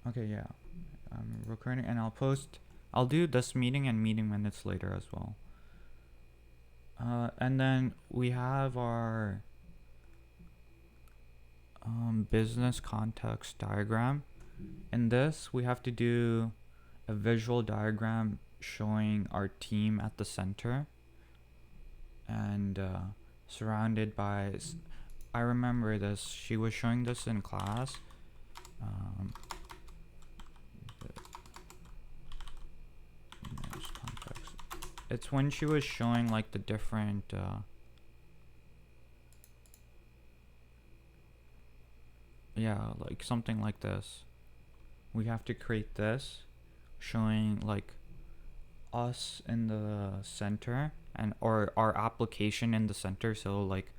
Okay, yeah. I'm recording and I'll post. I'll do this meeting and meeting minutes later as well. And then we have our business context diagram. In this, we have to do a visual diagram showing our team at the center and surrounded by. I remember this. She was showing this in class. Um, context. It's when she was showing like the different. Yeah, like something like this. We have to create this showing like us in the center and or our application in the center, so like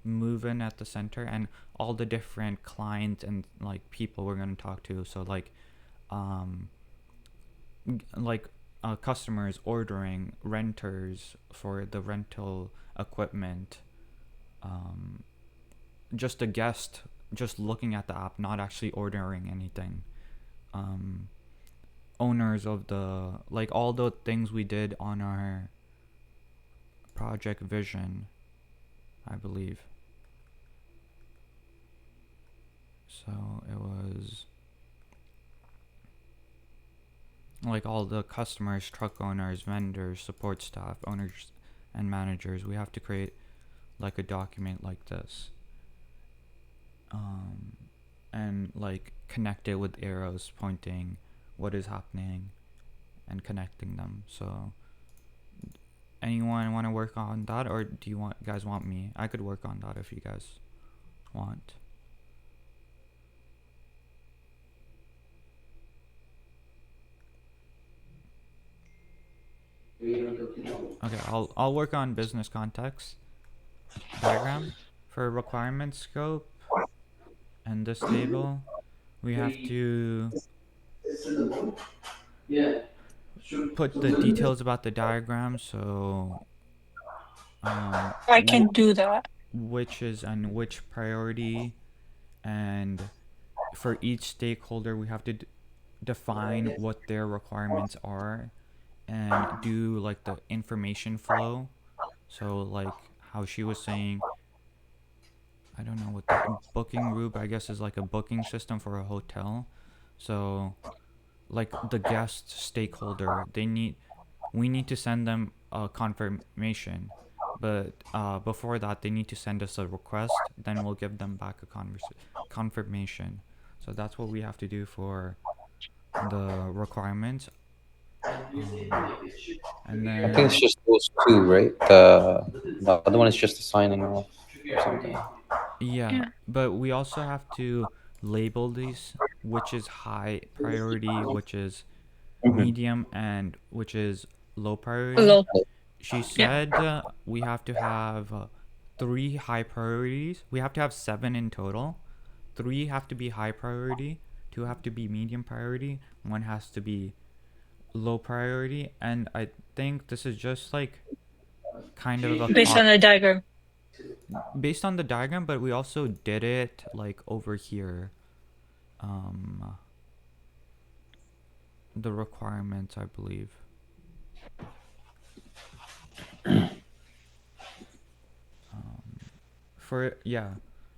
move in at the center and all the different clients and like people we're going to talk to, so like um like customers ordering, renters for the rental equipment, um just a guest just looking at the app, not actually ordering anything, um owners of the, like all the things we did on our project vision, I believe. So it was like all the customers, truck owners, vendors, support staff, owners, and managers. We have to create like a document like this, um, and like connect it with arrows pointing what is happening and connecting them. So anyone want to work on that, or do you want guys want me? I could work on that if you guys want. Okay, I'll work on business context diagram for requirement scope, and this table we have to put the details about the diagram, so I can do that. which is and which priority, and for each stakeholder we have to define what their requirements are and do like the information flow. So like how she was saying, I don't know what the booking room, I guess, is like a booking system for a hotel. So like the guest stakeholder, we need to send them a confirmation, but before that they need to send us a request, then we'll give them back a confirmation. So that's what we have to do for the requirements, um, and I think it's then just those two, right? The other one is just the signing off or something. yeah, Yeah. but we also have to label these, which is high priority, which is Mm-hmm. medium, and which is low priority. Low. She Yeah. said we have to have three high priorities. We have to have seven in total. Three have to be high priority, two have to be medium priority, one has to be low priority. And I think this is just like kind of a Based on the diagram. based on the diagram, but we also did it like over here. Um, the requirements, I believe. For yeah,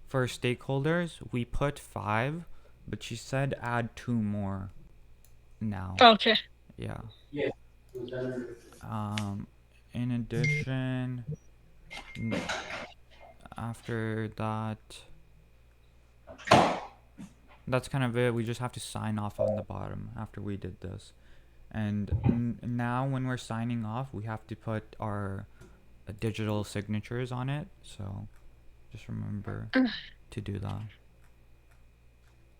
for stakeholders, we put five, but she said add two more now. Okay. Yeah. Um, in addition, after that, that's kind of it. We just have to sign off on the bottom after we did this. And now, when we're signing off, we have to put our digital signatures on it. So just remember to do that.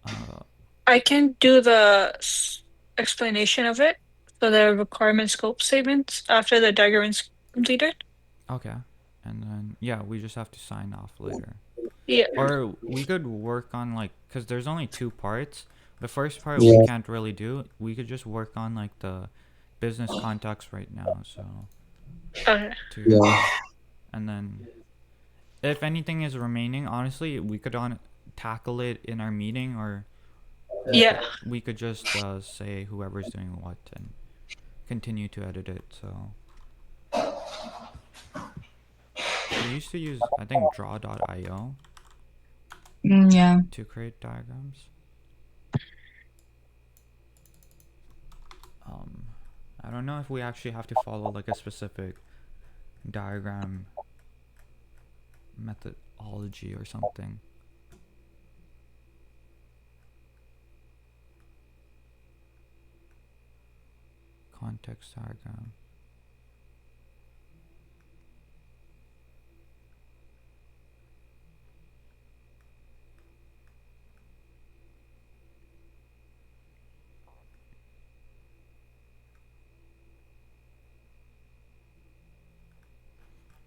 Uh, I can do the explanation of it. So the requirement scope statements after the diagram is completed. okay. And then, yeah, we just have to sign off later. Yeah. Or we could work on, like, because there's only two parts. The first part we Yeah. can't really do. We could just work on, like, the business context right now. So, Okay. to, Yeah. and then if anything is remaining, honestly, we could tackle it in our meeting, or Yeah. we could just say whoever's doing what and continue to edit it. So we used to use, I think, draw.io Yeah. to create diagrams. Um, I don't know if we actually have to follow like a specific diagram methodology or something. Context diagram.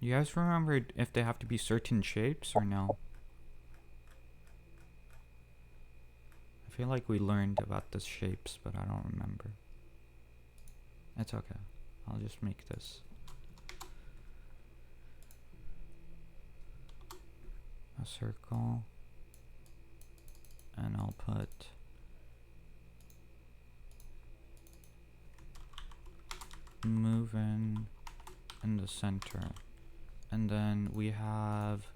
You guys remember if they have to be certain shapes or no? I feel like we learned about the shapes, but I don't remember. It's okay. I'll just make this a circle, and I'll put move in the center. And then we have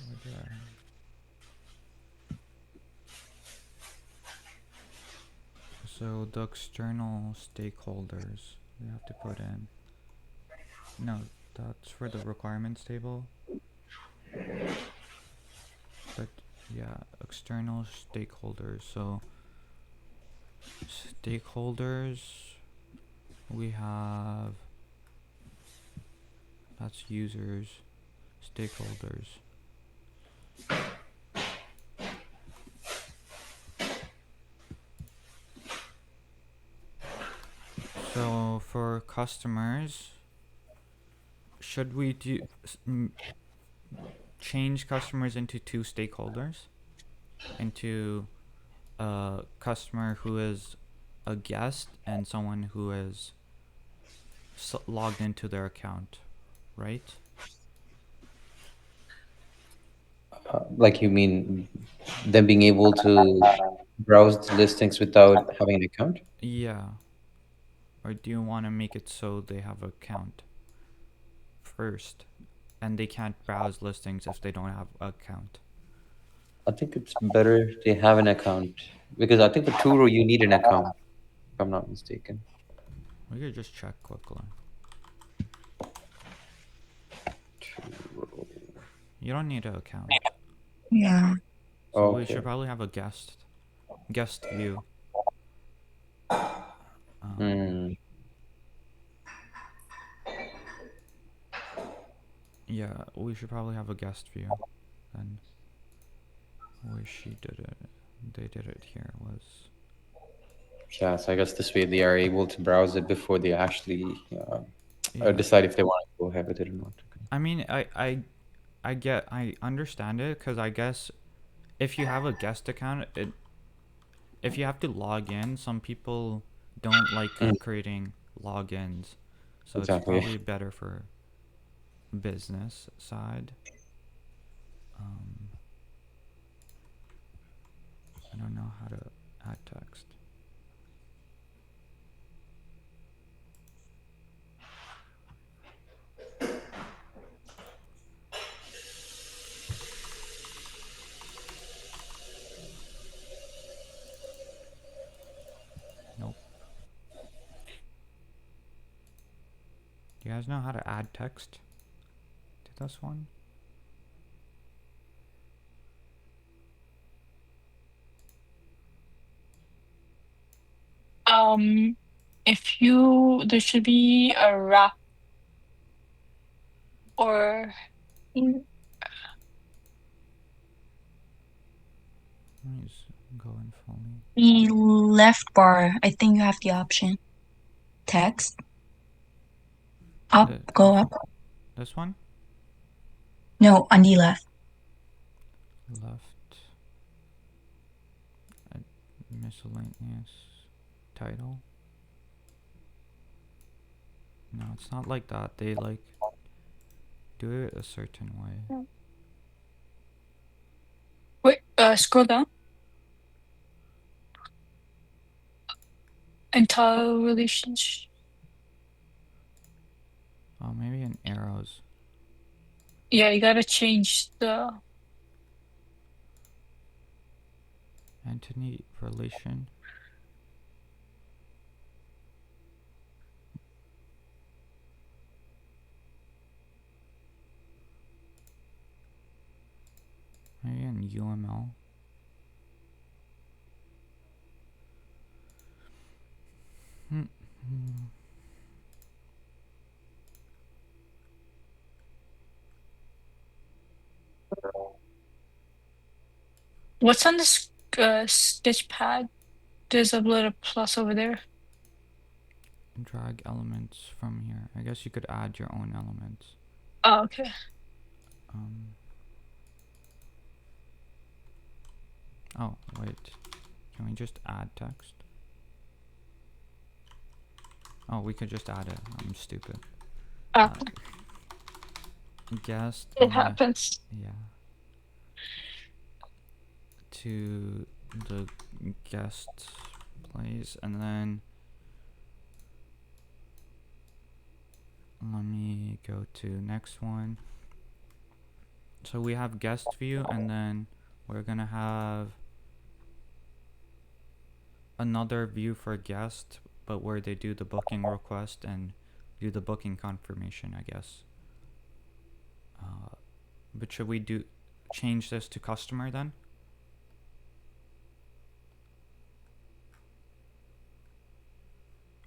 where did I so the external stakeholders we have to put in. No, that's for the requirements table. But yeah, external stakeholders. So stakeholders, we have, that's users, stakeholders. So for customers, should we change customers into two stakeholders? Into a customer who is a guest and someone who is logged into their account, right? Like you mean them being able to browse the listings without having an account? Yeah. Or do you want to make it so they have an account first and they can't browse listings if they don't have an account? I think it's better if they have an account because I think for Turo you need an account, if I'm not mistaken. We could just check quickly. Turo. You don't need an account. Yeah. So we should Okay. probably have a guest view. Um, Hmm. yeah, we should probably have a guest view. Then where she did it, they did it here was Yeah, so I guess this way they are able to browse it before they actually yeah. decide if they want to go ahead with it or not. Okay. I mean, I understand it because I guess if you have a guest account, if you have to log in, some people don't like Mm, creating logins, so it's exactly. probably better for business side. Um, I don't know how to add text. Nope. Do you guys know how to add text to this one? Um, if you there should be a wrap or mm, Let me just go in fully. The left bar, I think you have the option. Text. Up, The, go up. this one? No, on the left. Left. Miscellaneous title. No, it's not like that. They like do it a certain way. Wait, scroll down. Entire relationship. Oh, maybe in arrows. Yeah, you gotta change the. Entity relation. Maybe in UML. Hmm. What's on this sketch pad? There's a little plus over there. Drag elements from here. I guess you could add your own elements. Oh, okay. Um. Oh, wait. Can we just add text? Oh, we could just add it. I'm stupid. Ah, Guest. it happens. Yeah. To the guest place, and then let me go to next one. So we have guest view, and then we're gonna have another view for guest, but where they do the booking request and do the booking confirmation, I guess. But should we change this to customer then?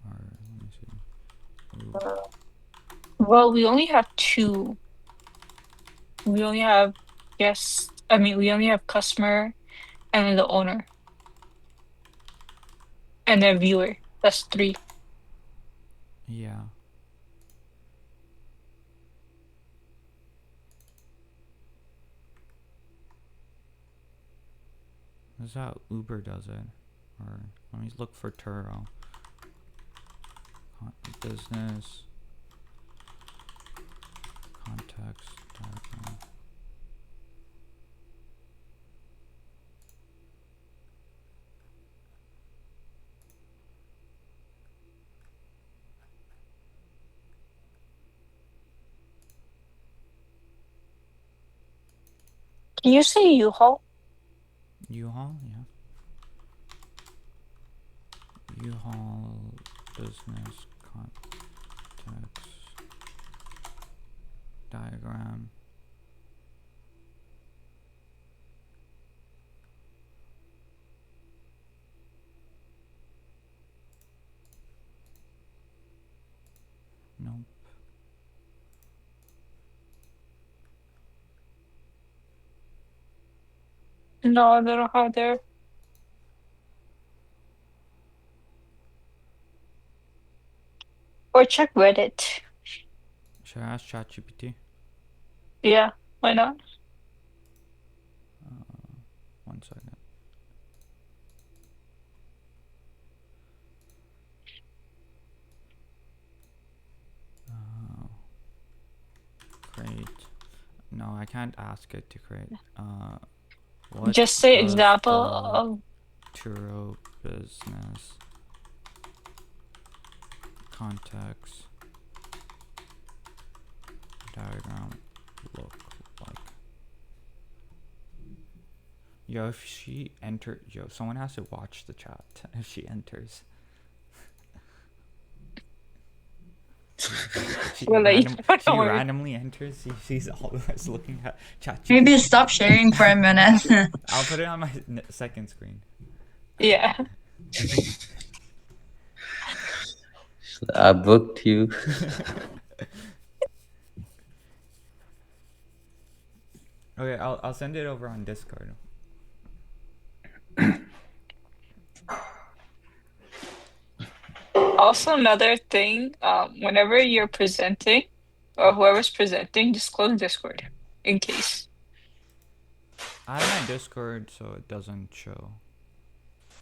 Or let me see. Ooh. Well, we only have two. We only have guest. I mean, we only have customer and then the owner and then viewer. That's three. Yeah. This is how Uber does it. Or let me look for Turo. Business. Context diagram. Can you say U-Haul? U-Haul, yeah. U-Haul business context diagram. Nope. No, they don't have there. Or check Reddit. Should I ask ChatGPT? Yeah, why not? One second. Create. No, I can't ask it to create. What Just say does example the of Turo business context diagram look like? Yo, if she someone has to watch the chat if she enters. she well, like, she randomly enters. She's always looking at chat. Maybe stop sharing for a minute. I'll put it on my second screen. yeah. I booked you. Okay, I'll send it over on Discord. Also, another thing, whenever you're presenting or whoever's presenting, just close Discord in case. I have my Discord so it doesn't show.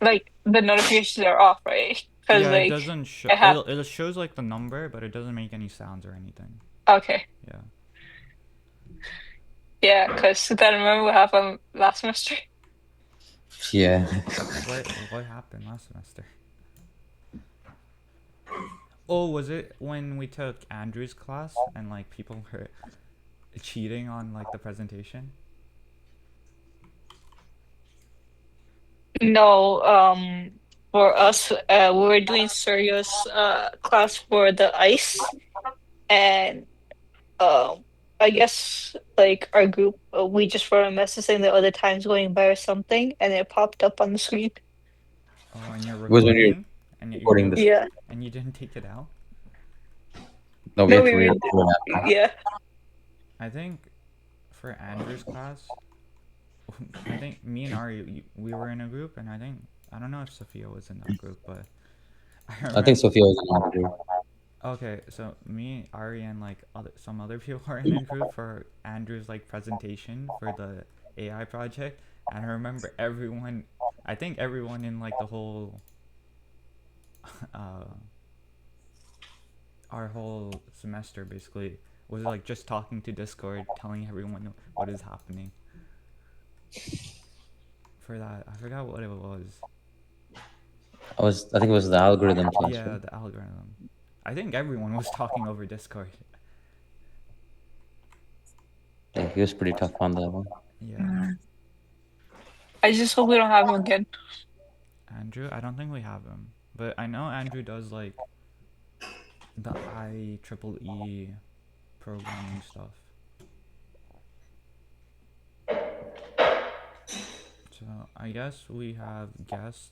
Like the notifications are off, right? Because Yeah, it like doesn't show. it had It shows like the number, but it doesn't make any sounds or anything. okay. Yeah. Yeah, because gotta remember what happened last semester. Yeah. What happened last semester? Oh, was it when we took Andrew's class and like people were cheating on like the presentation? No, for us, we were doing serious class for the ice, and I guess like our group, we just wrote a message saying that other time's going by or something, and it popped up on the screen. Oh, and you're It was when you're recording, and recording this. Yeah, you didn't take it out. No, we no, had to we re-record were, it after. yeah, I think for Andrew's class, I think me and Ari we were in a group, and I don't know if Sophia was in that group, but I I think remember. Sophia was in our group. Okay, so me, Ari, and like some other people are in a group for Andrew's like presentation for the AI project, and I remember everyone. I think everyone in like the whole, uh, our whole semester basically was like just talking to Discord, telling everyone what is happening. For that, I forgot what it was. I think it was the algorithm class, Yeah, right? the algorithm. I think everyone was talking over Discord. Yeah, he was pretty tough on that one. Yeah. Mm. I just hope we don't have him again. Andrew, I don't think we have him, but I know Andrew does like the IEEE programming stuff. So I guess we have guest.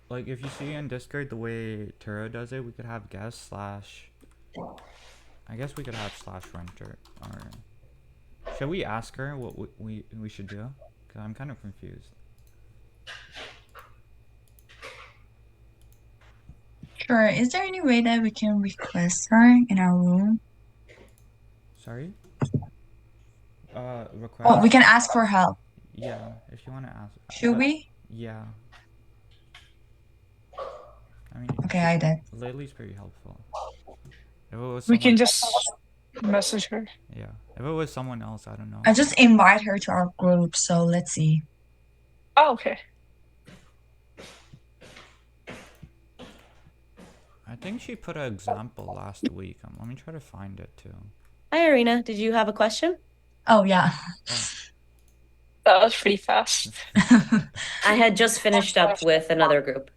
Like if you see in Discord the way Turo does it, we could have guest slash. I guess we could have slash renter. Or should we ask her what we should do? Cause I'm kind of confused. Sure. Is there any way that we can request her in our room? Sorry. Oh, we Request. can ask for help. Yeah, if you wanna ask. Should we? Yeah. I mean, Okay, I did. Lily's pretty helpful. If it was We someone, can just message her. yeah. If it was someone else, I don't know. I just invite her to our group, so let's see. Oh, okay. I think she put an example last week. Let me try to find it too. Hi, Irina. Did you have a question? Oh yeah. Oh, That was pretty fast. I had just finished up with another group.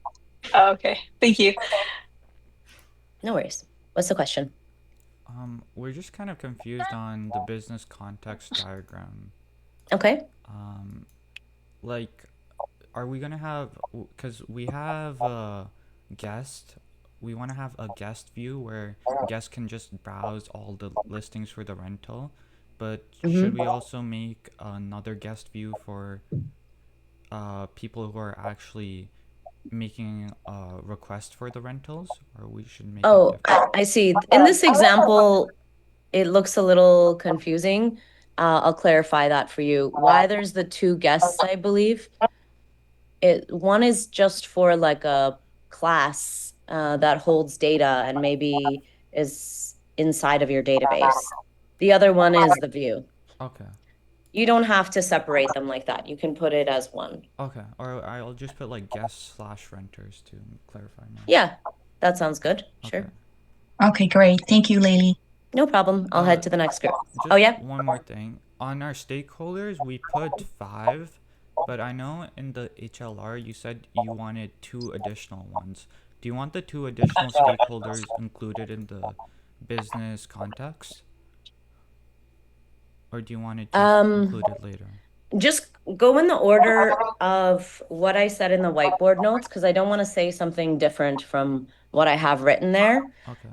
Oh, okay, thank you. No worries. What's the question? we're just kind of confused on the business context diagram. Okay. Like, are we gonna have? Cause we have a guest. We want to have a guest view where guests can just browse all the listings for the rental. But should we also make another guest view for people who are actually making a request for the rentals, or we should make it Oh, different? I see. In this example, it looks a little confusing. I'll clarify that for you. Why there's the two guests, I believe. One is just for like a class that holds data and maybe is inside of your database. The other one is the view. Okay. You don't have to separate them like that. You can put it as one. Okay. Or I'll just put like guests slash renters to clarify more. Yeah, that sounds good. Okay. Sure. Okay, great. Thank you, Lily. No problem. I'll head to the next group. Oh, Just yeah? one more thing. On our stakeholders, we put 5, but I know in the HLR you said you wanted 2 additional ones. Do you want the 2 additional stakeholders included in the business context? Or do you want it just included later? Just go in the order of what I said in the whiteboard notes because I don't want to say something different from what I have written there. Okay.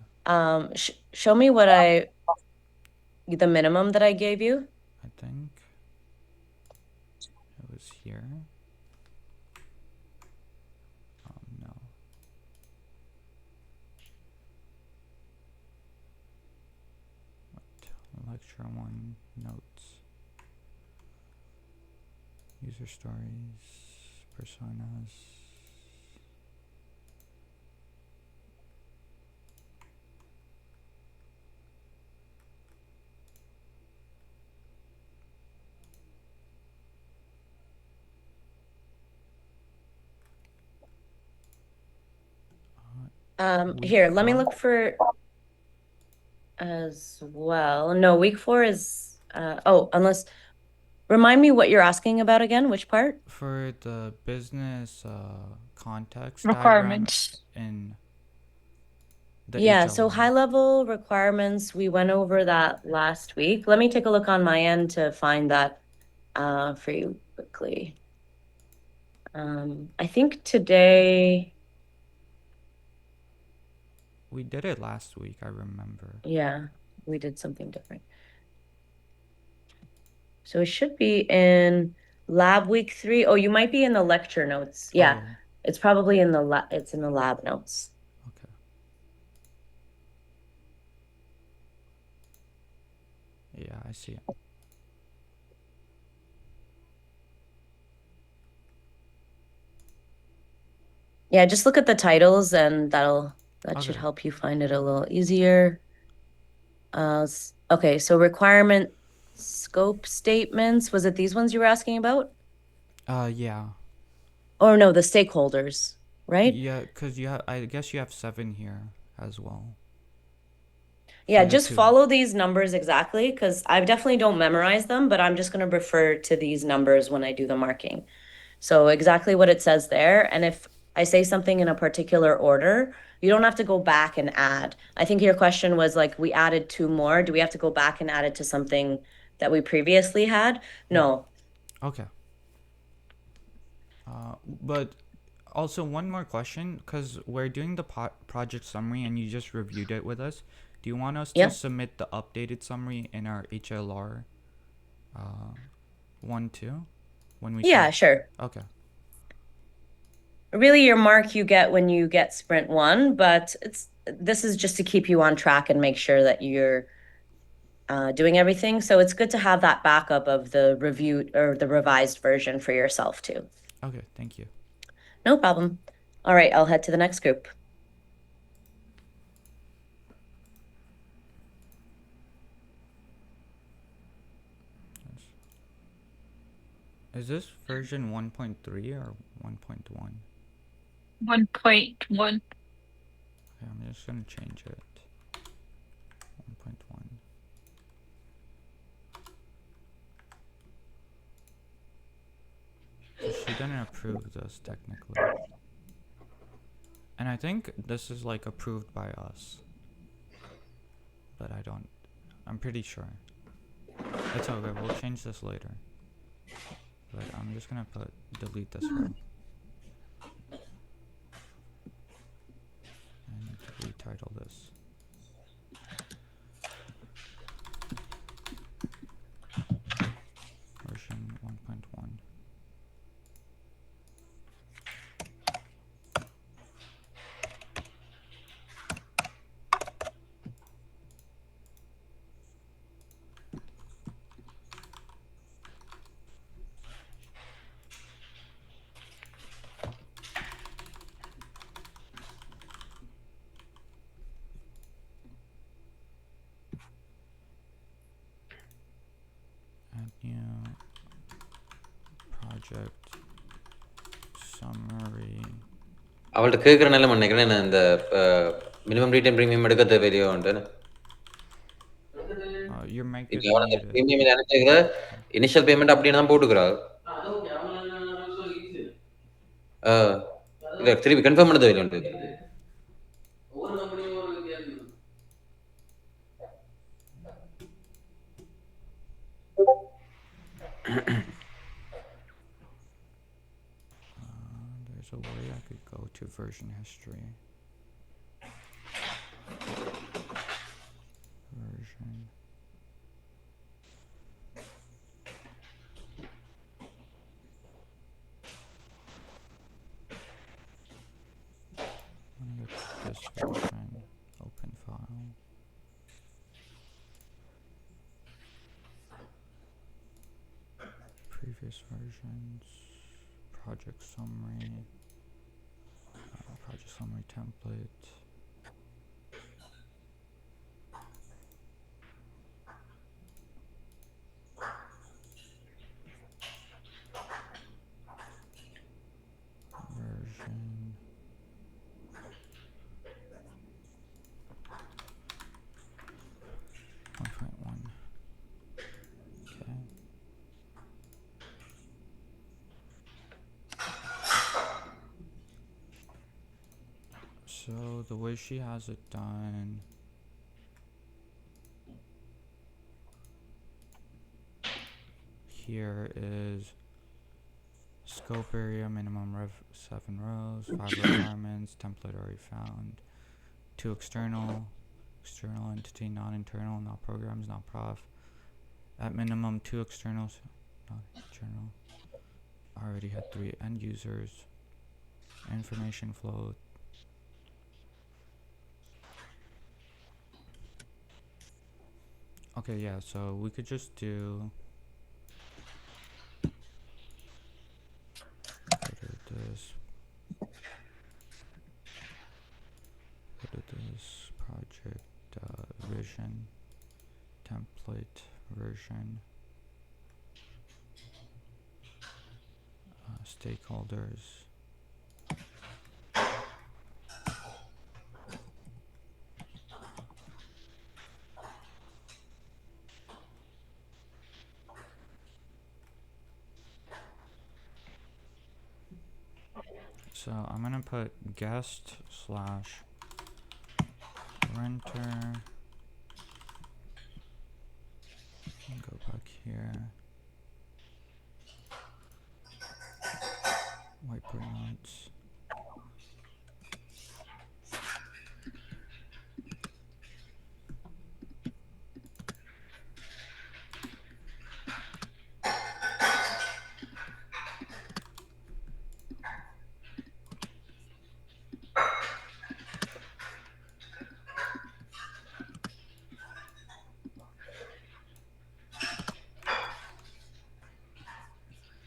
Show me the minimum that I gave you. I think it is here. No. Lecture 1 notes. User stories, personas. Week Here, let me 4? look for as well. No, week 4 is unless remind me what you're asking about again, which part? For the business context diagram Requirements. in the Yeah, so HLR. high level requirements, we went over that last week. Let me take a look on my end to find that for you quickly. I think today, We did it last week, I remember. yeah, we did something different. So it should be in lab week 3. Oh, you might be in the lecture notes. Yeah, Oh, it's probably in the it's in the lab notes. okay. Yeah, I see it. Yeah, just look at the titles and that should Okay. help you find it a little easier. Okay, so requirement scope statements, was it these ones you were asking about? Yeah. Or no, the stakeholders, right? Yeah, because I guess you have 7 here as well. Yeah, For the just 2. follow these numbers exactly because I definitely don't memorize them, but I'm just going to refer to these numbers when I do the marking. So exactly what it says there. And if I say something in a particular order, you don't have to go back and add. I think your question was like, we added 2 more. Do we have to go back and add it to something that we previously had? No. Okay. But also one more question, because we're doing the project summary and you just reviewed it with us. Do you want us to Yeah. submit the updated summary in our HLR 1 too? When we Yeah, submit? sure. Okay. Really your mark you get when you get sprint 1, but this is just to keep you on track and make sure that you're doing everything. So it's good to have that backup of the reviewed or the revised version for yourself too. Okay, thank you. No problem. All right, I'll head to the next group. Is this version 1.3 or 1.1? 1.1. Okay, I'm just gonna change it. 1.1. She didn't approve this technically. And I think this is like approved by us. But I'm pretty sure. It's okay, we'll change this later. But I'm just gonna delete this row. I need to retitle this. Version 1.1. Add new project summary. அவள்கிட்ட கேட்குற நிலைமை நினைக்கிறேன் நான் இந்த minimum retain premium எடுக்க தேவையில்லையோன்ட்டு Your mic இப்போ is அவன் அந்த muted. ப்ரீமியம் நினைச்சிருக்கிற இனிஷியல் பேமெண்ட் அப்படின்னு தான் போட்டுக்கிறாள் இல்லை திருப்பி கன்ஃபார்ம் பண்ண தேவையில்லை There's a way I could go to version history. Version. version, open file. Previous versions, project summary, project summary template. Version 1.1. Okay. So the way she has it done, here is scope area, minimum 7 rows, 5 requirements, template already found, 2 external entity, not internal, not programs, not prof. At minimum 2 externals, not internal. Already had 3 end users. Information flow. Okay, yeah, so we could just do this project vision template version stakeholders. So I'm gonna put guest slash renter. Go back here. Whiteboard notes.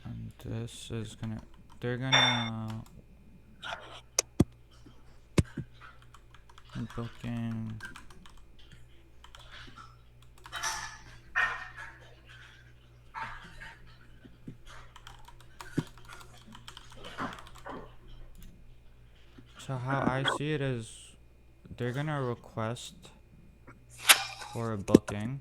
And this is gonna, they're gonna book in so how I see it is they're gonna request for a booking.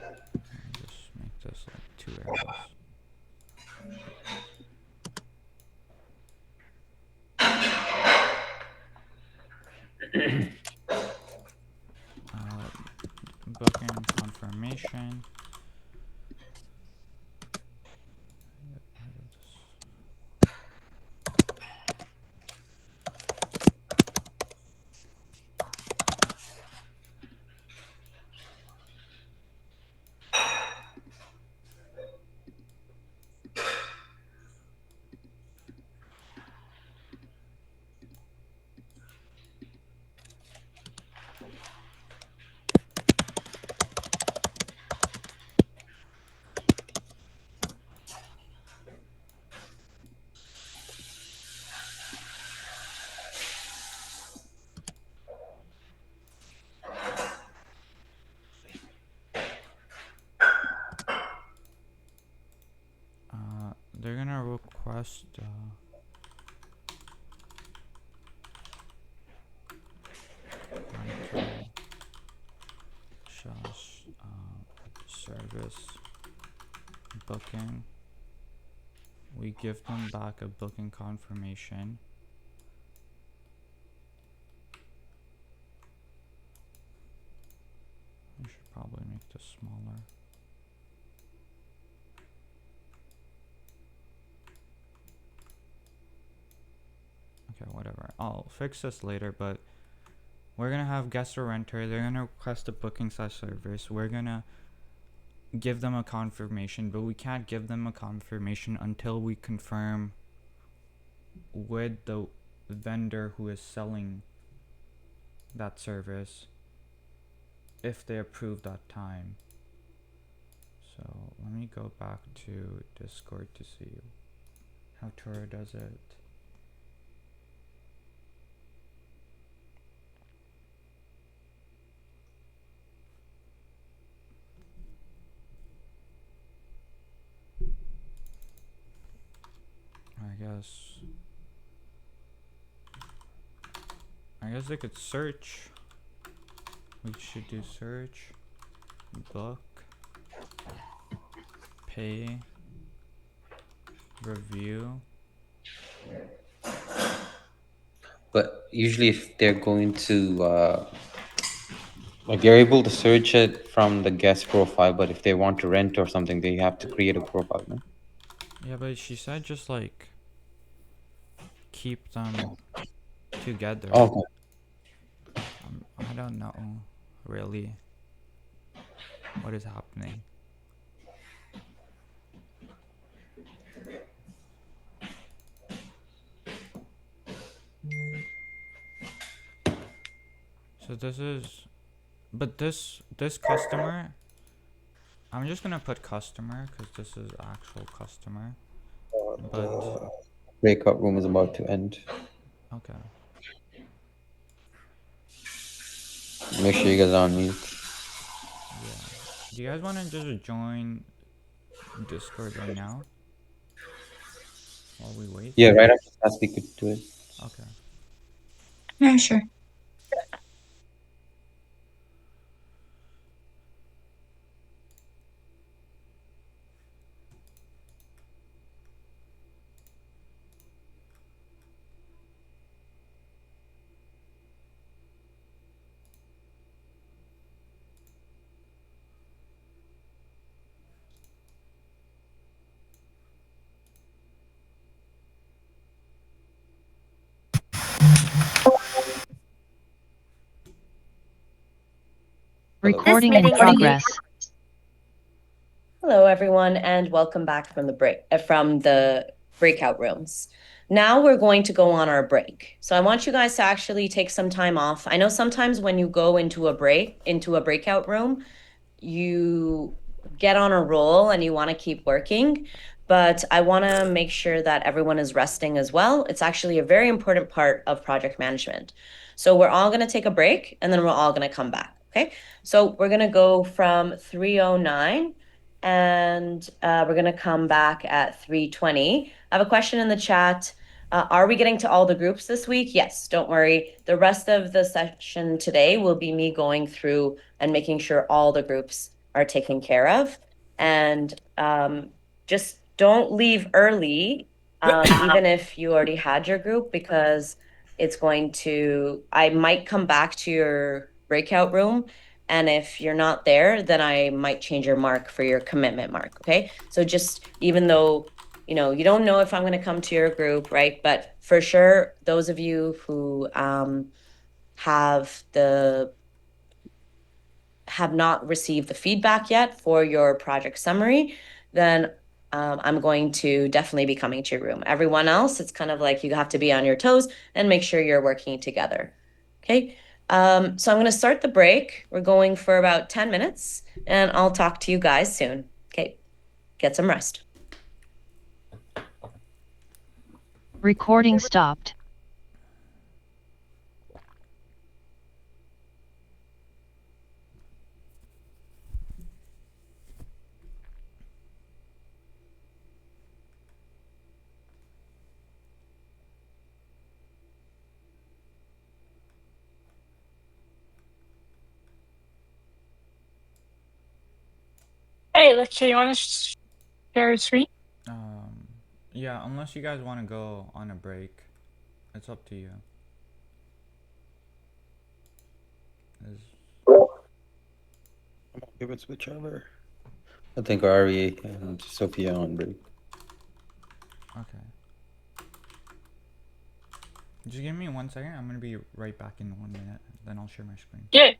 Let me just make this like 2 arrows. Booking confirmation. Get rid of this. They're gonna request rental shows service booking. We give them back a booking confirmation. I should probably make this smaller. Okay, whatever. I'll fix this later, but we're gonna have guest or renter. They're gonna request a booking / service. We're gonna give them a confirmation, but we can't give them a confirmation until we confirm with the vendor who is selling that service if they approve that time. So let me go back to Discord to see how Tura does it. I guess they could search. We should do search, book, pay, review. But usually, if they're going to like, you're able to search it from the guest profile, but if they want to rent or something, they have to create a profile, no? Yeah, but she said just like keep them together. Okay. I don't know really what is happening. So this is, but this customer, I'm just gonna put customer because this is actual customer. But The breakout room is about to end. okay. Make sure you guys are on mute. Yeah. Do you guys want to just join Discord right now while we wait? Yeah, right after class we could do it. Okay. Yeah, sure. Recording in progress. Hello, everyone, and welcome back from the breakout rooms. Now we're going to go on our break. So I want you guys to actually take some time off. I know sometimes when you go into a breakout room, you get on a roll and you want to keep working, but I want to make sure that everyone is resting as well. It's actually a very important part of project management. So we're all going to take a break and then we're all going to come back. Okay. So we're going to go from 3:09 and we're going to come back at 3:20. I have a question in the chat. Are we getting to all the groups this week? Yes, don't worry. The rest of the session today will be me going through and making sure all the groups are taken care of. And just don't leave early, even if you already had your group, because I might come back to your breakout room. And if you're not there, then I might change your mark for your commitment mark. Okay. So just even though you don't know if I'm going to come to your group, right? But for sure, those of you who have not received the feedback yet for your project summary, then I'm going to definitely be coming to your room. Everyone else, it's kind of like you have to be on your toes and make sure you're working together. Okay. So I'm going to start the break. We're going for about 10 minutes and I'll talk to you guys soon. Okay. Get some rest. Recording stopped. Hey, Lecture, you want to share your screen? Yeah, unless you guys want to go on a break, it's up to you. I'm okay with whichever. I think Ari and Sophia on break. Okay. Just give me 1 second. I'm gonna be right back in 1 minute. Then I'll share my screen. Yeah.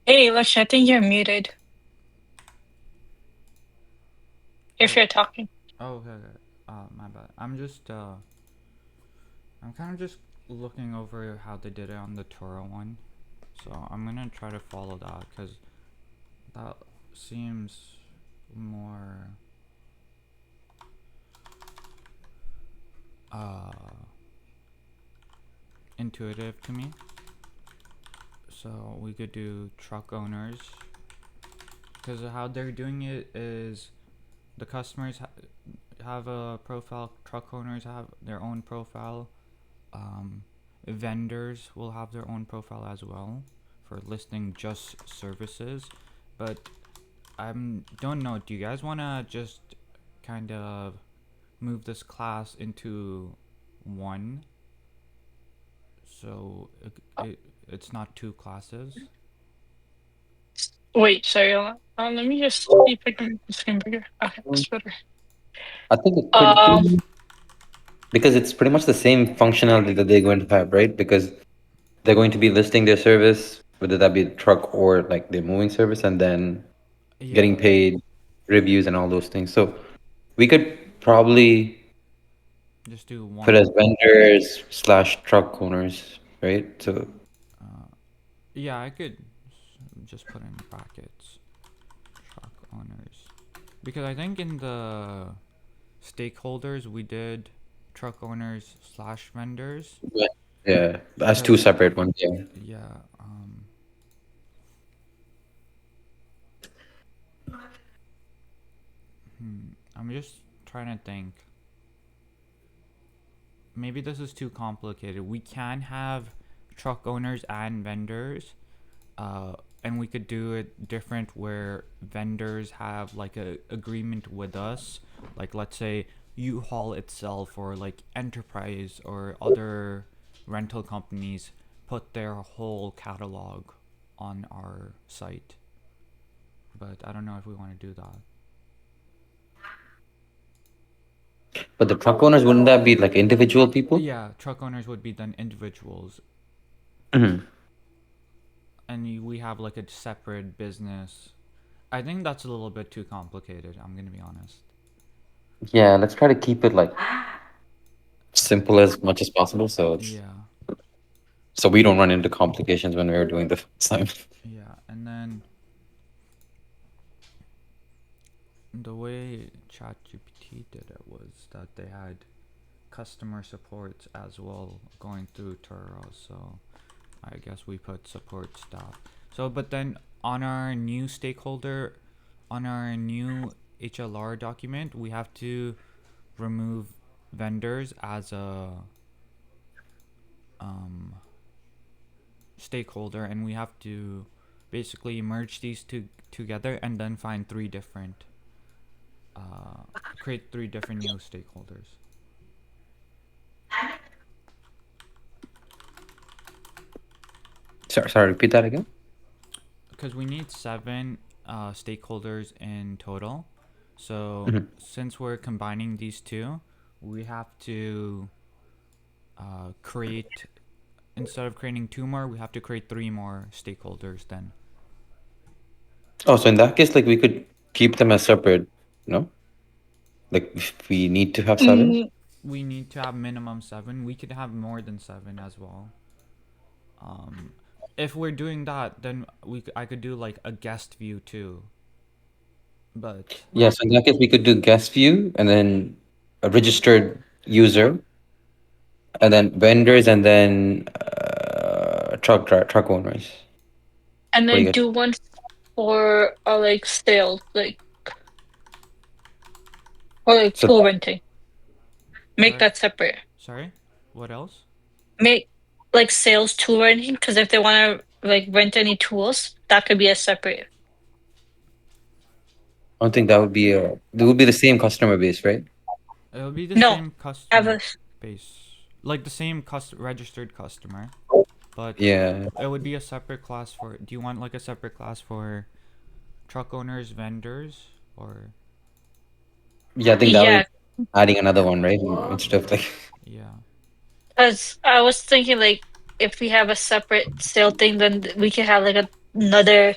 Hey, Lush, I think you're muted if Oh, you're talking. oh, okay, okay. My bad. I'm kind of just looking over how they did it on the Toro one. So I'm gonna try to follow that because that seems more uh intuitive to me. So we could do truck owners because how they're doing it is the customers have a profile, truck owners have their own profile, um, vendors will have their own profile as well for listing just services. But I don't know, do you guys want to just kind of move this class into one so it's not two classes? Wait, sorry, let me just see if I can make the screen bigger. Okay, that's better. I think it could Um, be because it's pretty much the same functionality that they're going to have, right? Because they're going to be listing their service, whether that be a truck or like their moving service, and then getting Yeah, paid, reviews, and all those things. So we could probably just do put as one. vendors slash truck owners, right? So uh, yeah, I could just put in brackets truck owners. Because I think in the stakeholders we did truck owners slash vendors. Yeah, yeah, that's two Cause separate ones. Yeah. yeah, I'm just trying to think. Maybe this is too complicated. We can have truck owners and vendors, and we could do it different where vendors have like a agreement with us, like let's say U-Haul itself or like Enterprise or other rental companies put their whole catalog on our site. But I don't know if we want to do that. But the truck owners, wouldn't that be like individual people? Yeah, truck owners would be then individuals, Mhm. and we have like a separate business. I think that's a little bit too complicated. I'm gonna be honest. Yeah, let's try to keep it like simple as much as possible, so Yeah, we don't run into complications when we're doing the assignment. yeah, and then the way ChatGPT did it was that they had customer support as well going through Turo, so I guess we put support staff. So, but then on our new stakeholder, on our new HLR document, we have to remove vendors as a um, stakeholder, and we have to basically merge these two together and then find three different, create three different new stakeholders. Sorry, repeat that again. Because we need seven stakeholders in total. So Mhm. since we're combining these two, we have to create, instead of creating two more, we have to create three more stakeholders then. Oh, so in that case, like we could keep them as separate, no? Like if we need to have seven. Mm, We need to have minimum seven. We could have more than seven as well. Um, if we're doing that, then I could do like a guest view too. But Yeah, so in that case, we could do guest view and then a registered user, and then vendors, and then truck owners. and What do then you get? do one for like sales, like or like So tool renting. Make sorry, that separate. sorry, what else? Make like sales tool renting because if they want to like rent any tools, that could be a separate. I don't think that would be a. It would be the same customer base, right? It'll be the No, same have customer a base, like the same registered customer, but Yeah, it would be a separate class for. Do you want like a separate class for truck owners, vendors, or yeah. I think that yeah. way, adding another one, right? Instead of like. yeah? Because I was thinking like if we have a separate sale thing, then we could have like another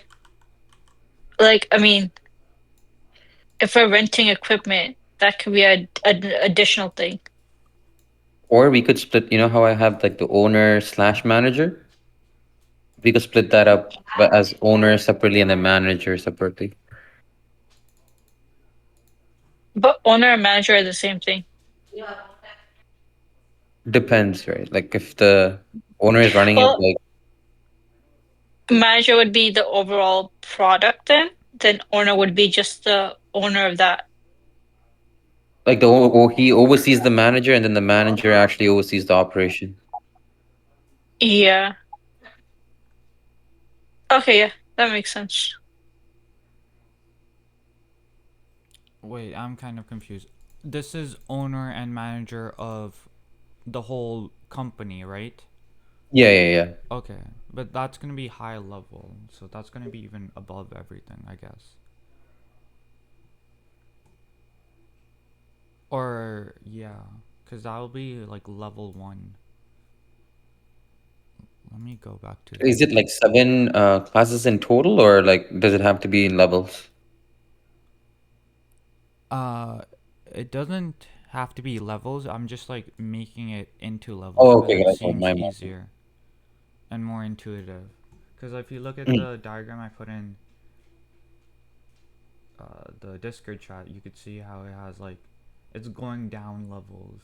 like I mean, if we're renting equipment, that could be an additional thing. Or we could split. You know how I have like the owner slash manager. We could split that up, but as owner separately and then manager separately. But owner and manager are the same thing. Depends, right? Like if the owner is running it Well, like manager would be the overall product then owner would be just the owner of that. or he oversees the manager and then the manager actually oversees the operation. Yeah. Okay, yeah, that makes sense. Wait, I'm kind of confused. This is owner and manager of the whole company, right? Yeah, yeah, yeah. Okay, but that's gonna be high level, so that's gonna be even above everything, I guess. Or yeah, cause that'll be like level one. Let me go back to Is the. it like seven classes in total, or like does it have to be in levels? Uh, it doesn't have to be levels. I'm just like making it into levels Oh, because okay, it that's seems my bad. easier and more intuitive. Because if you look at Mm. the diagram I put in, the Discord chat, you could see how it has like it's going down levels.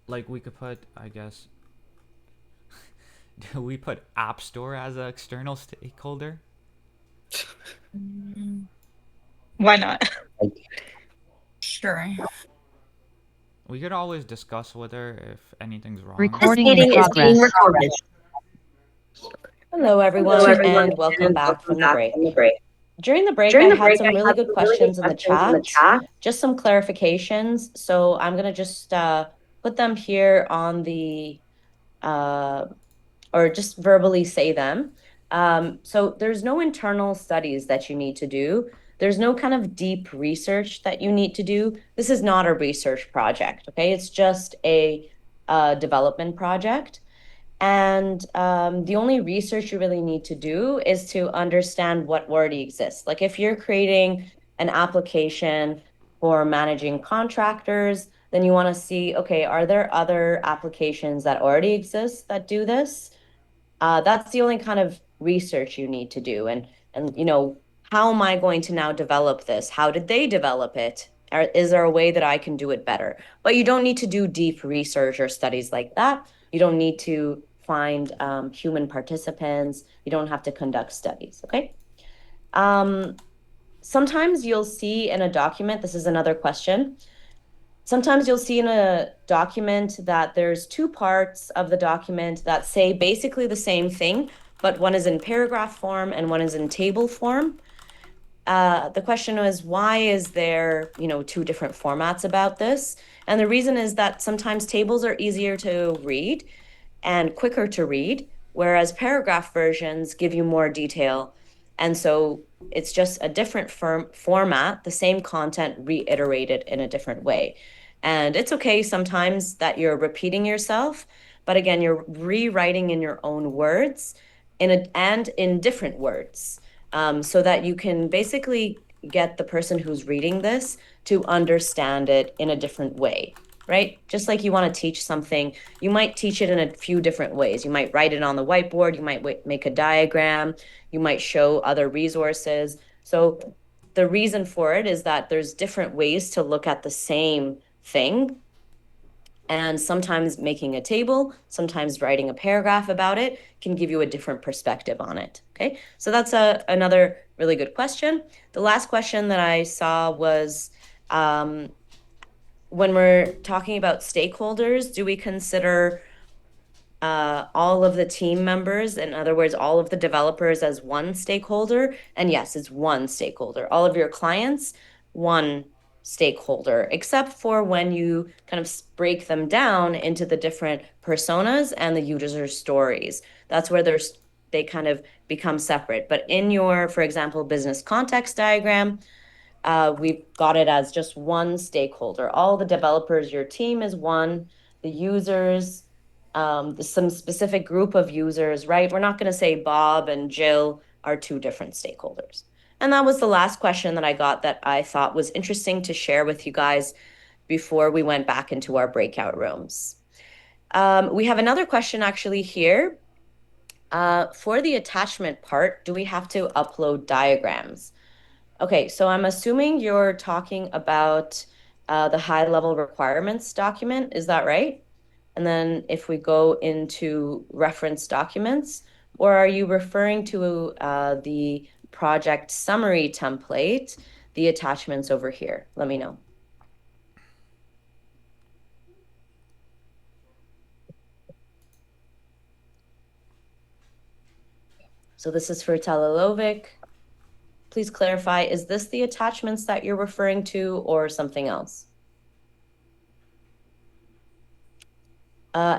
Like we could put, I guess, do we put App Store as an external stakeholder? Why not? Sure. We could always discuss whether if anything's wrong. Recording in progress. Hello, everyone, and welcome back from the break. During the break, I had some really good questions in the chat, just some clarifications. So I'm going to just put them here on the, or just verbally say them. So there's no internal studies that you need to do. There's no kind of deep research that you need to do. This is not a research project, okay? It's just a development project. And the only research you really need to do is to understand what already exists. Like if you're creating an application for managing contractors, then you want to see, okay, are there other applications that already exist that do this? That's the only kind of research you need to do. And you know, how am I going to now develop this? How did they develop it? Or is there a way that I can do it better? But you don't need to do deep research or studies like that. You don't need to find human participants. You don't have to conduct studies, okay? Sometimes you'll see in a document, this is another question. Sometimes you'll see in a document that there's two parts of the document that say basically the same thing, but one is in paragraph form and one is in table form. The question was, why is there, two different formats about this? And the reason is that sometimes tables are easier to read and quicker to read, whereas paragraph versions give you more detail. And so it's just a different format, the same content reiterated in a different way. And it's okay sometimes that you're repeating yourself, but again, you're rewriting in your own words and in different words, so that you can basically get the person who's reading this to understand it in a different way, right? Just like you want to teach something, you might teach it in a few different ways. You might write it on the whiteboard, you might make a diagram, you might show other resources. So the reason for it is that there's different ways to look at the same thing. And sometimes making a table, sometimes writing a paragraph about it can give you a different perspective on it. Okay, so that's another really good question. The last question that I saw was, when we're talking about stakeholders, do we consider all of the team members, in other words, all of the developers as one stakeholder? And yes, it's one stakeholder. All of your clients, one stakeholder, except for when you kind of break them down into the different personas and the user stories. That's where they kind of become separate. But in your, for example, business context diagram, we've got it as just one stakeholder. All the developers, your team is one, the users, some specific group of users, right? We're not going to say Bob and Jill are two different stakeholders. And that was the last question that I got that I thought was interesting to share with you guys before we went back into our breakout rooms. We have another question actually here. For the attachment part, do we have to upload diagrams? Okay, so I'm assuming you're talking about the high-level requirements document, is that right? And then if we go into reference documents, or are you referring to the project summary template, the attachments over here? Let me know. So this is for Talalovic. Please clarify, is this the attachments that you're referring to or something else?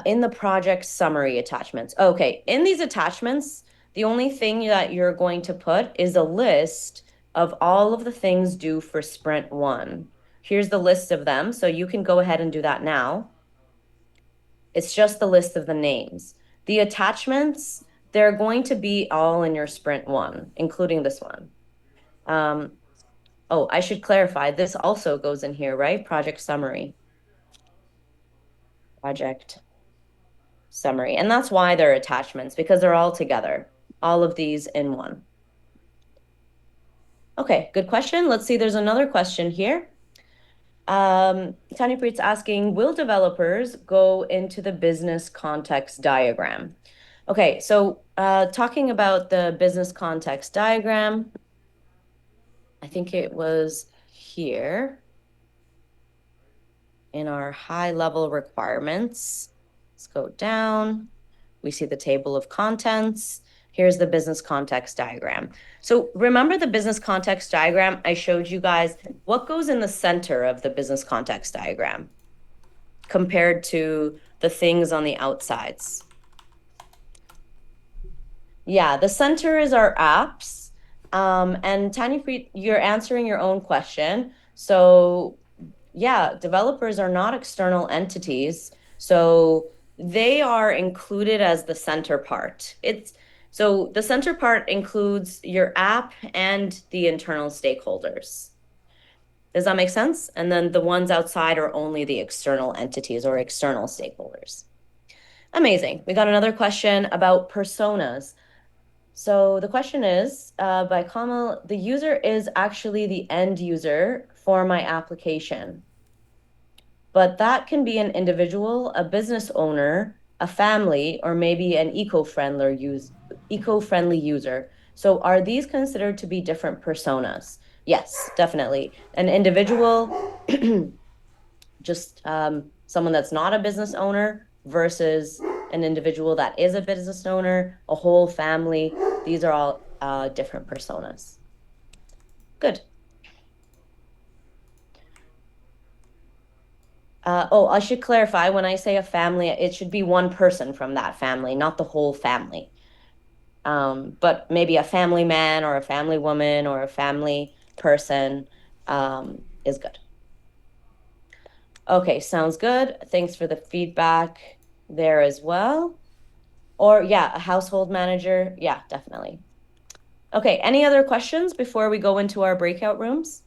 In the project summary attachments. Okay, in these attachments, the only thing that you're going to put is a list of all of the things due for sprint 1. Here's the list of them, so you can go ahead and do that now. It's just the list of the names. The attachments, they're going to be all in your sprint 1, including this one. Oh, I should clarify, this also goes in here, right? Project summary. Project summary. And that's why they're attachments, because they're all together, all of these in one. Okay, good question. Let's see, there's another question here. Tanya Preet's asking, will developers go into the business context diagram? Okay, so talking about the business context diagram, I think it was here in our high level requirements. Let's go down. We see the table of contents. Here's the business context diagram. So remember the business context diagram I showed you guys? What goes in the center of the business context diagram compared to the things on the outsides? Yeah, the center is our apps. And Tanya, you're answering your own question. So yeah, developers are not external entities. So they are included as the center part. So the center part includes your app and the internal stakeholders. Does that make sense? And then the ones outside are only the external entities or external stakeholders. Amazing. We got another question about personas. So the question is by Kamal, the user is actually the end user for my application. But that can be an individual, a business owner, a family, or maybe an eco-friendly user. So are these considered to be different personas? Yes, definitely. An individual, just someone that's not a business owner versus an individual that is a business owner, a whole family. These are all different personas. Good. I should clarify, when I say a family, it should be one person from that family, not the whole family. But maybe a family man or a family woman or a family person is good. Okay, sounds good. Thanks for the feedback there as well. Or yeah, a household manager. Yeah, definitely. Okay, any other questions before we go into our breakout rooms?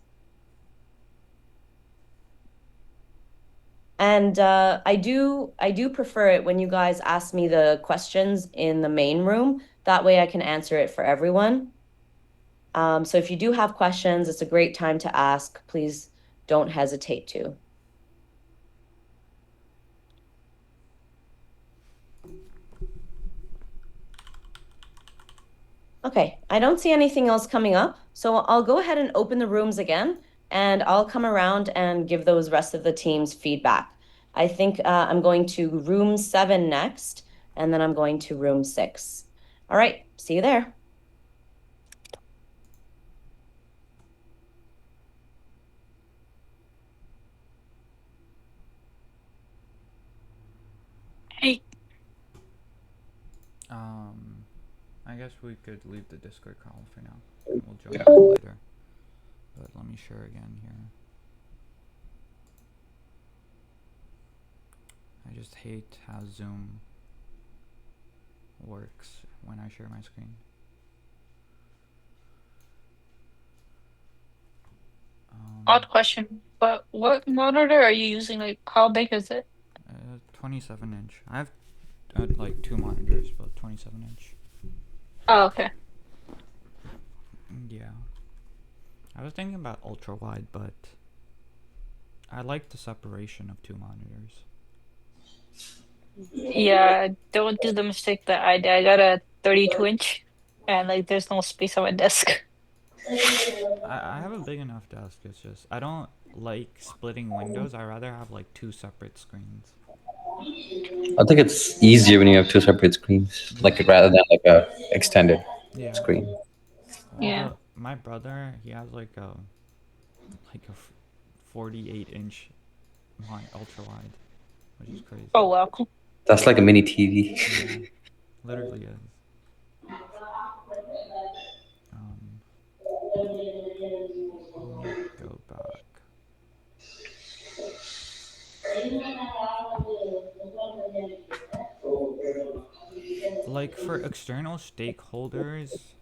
And I do prefer it when you guys ask me the questions in the main room. That way I can answer it for everyone. So if you do have questions, it's a great time to ask. Please don't hesitate to. Okay, I don't see anything else coming up. So I'll go ahead and open the rooms again, and I'll come around and give those rest of the teams feedback. I think I'm going to room 7 next, and then I'm going to room 6. All right, see you there. Hey, I guess we could leave the Discord call for now. We'll join back later. But let me share again here. I just hate how Zoom works when I share my screen. odd question, but what monitor are you using? Like, how big is it? 27 inch. I have like 2 monitors, but 27 inch. Oh, okay. Yeah. I was thinking about ultra wide, but I like the separation of 2 monitors. Yeah, don't do the mistake that I did. I got a 32-inch, and like, there's no space on my desk. I have a big enough desk. It's just I don't like splitting windows. I rather have like 2 separate screens. I think it's easier when you have two separate screens, Yeah. like rather than like a extended Yeah. screen. Yeah. My brother, he has like a 48-inch ultra wide, which is crazy. Oh wow. That's like a mini TV. Yeah, literally is. Let me go back. Like for external stakeholders,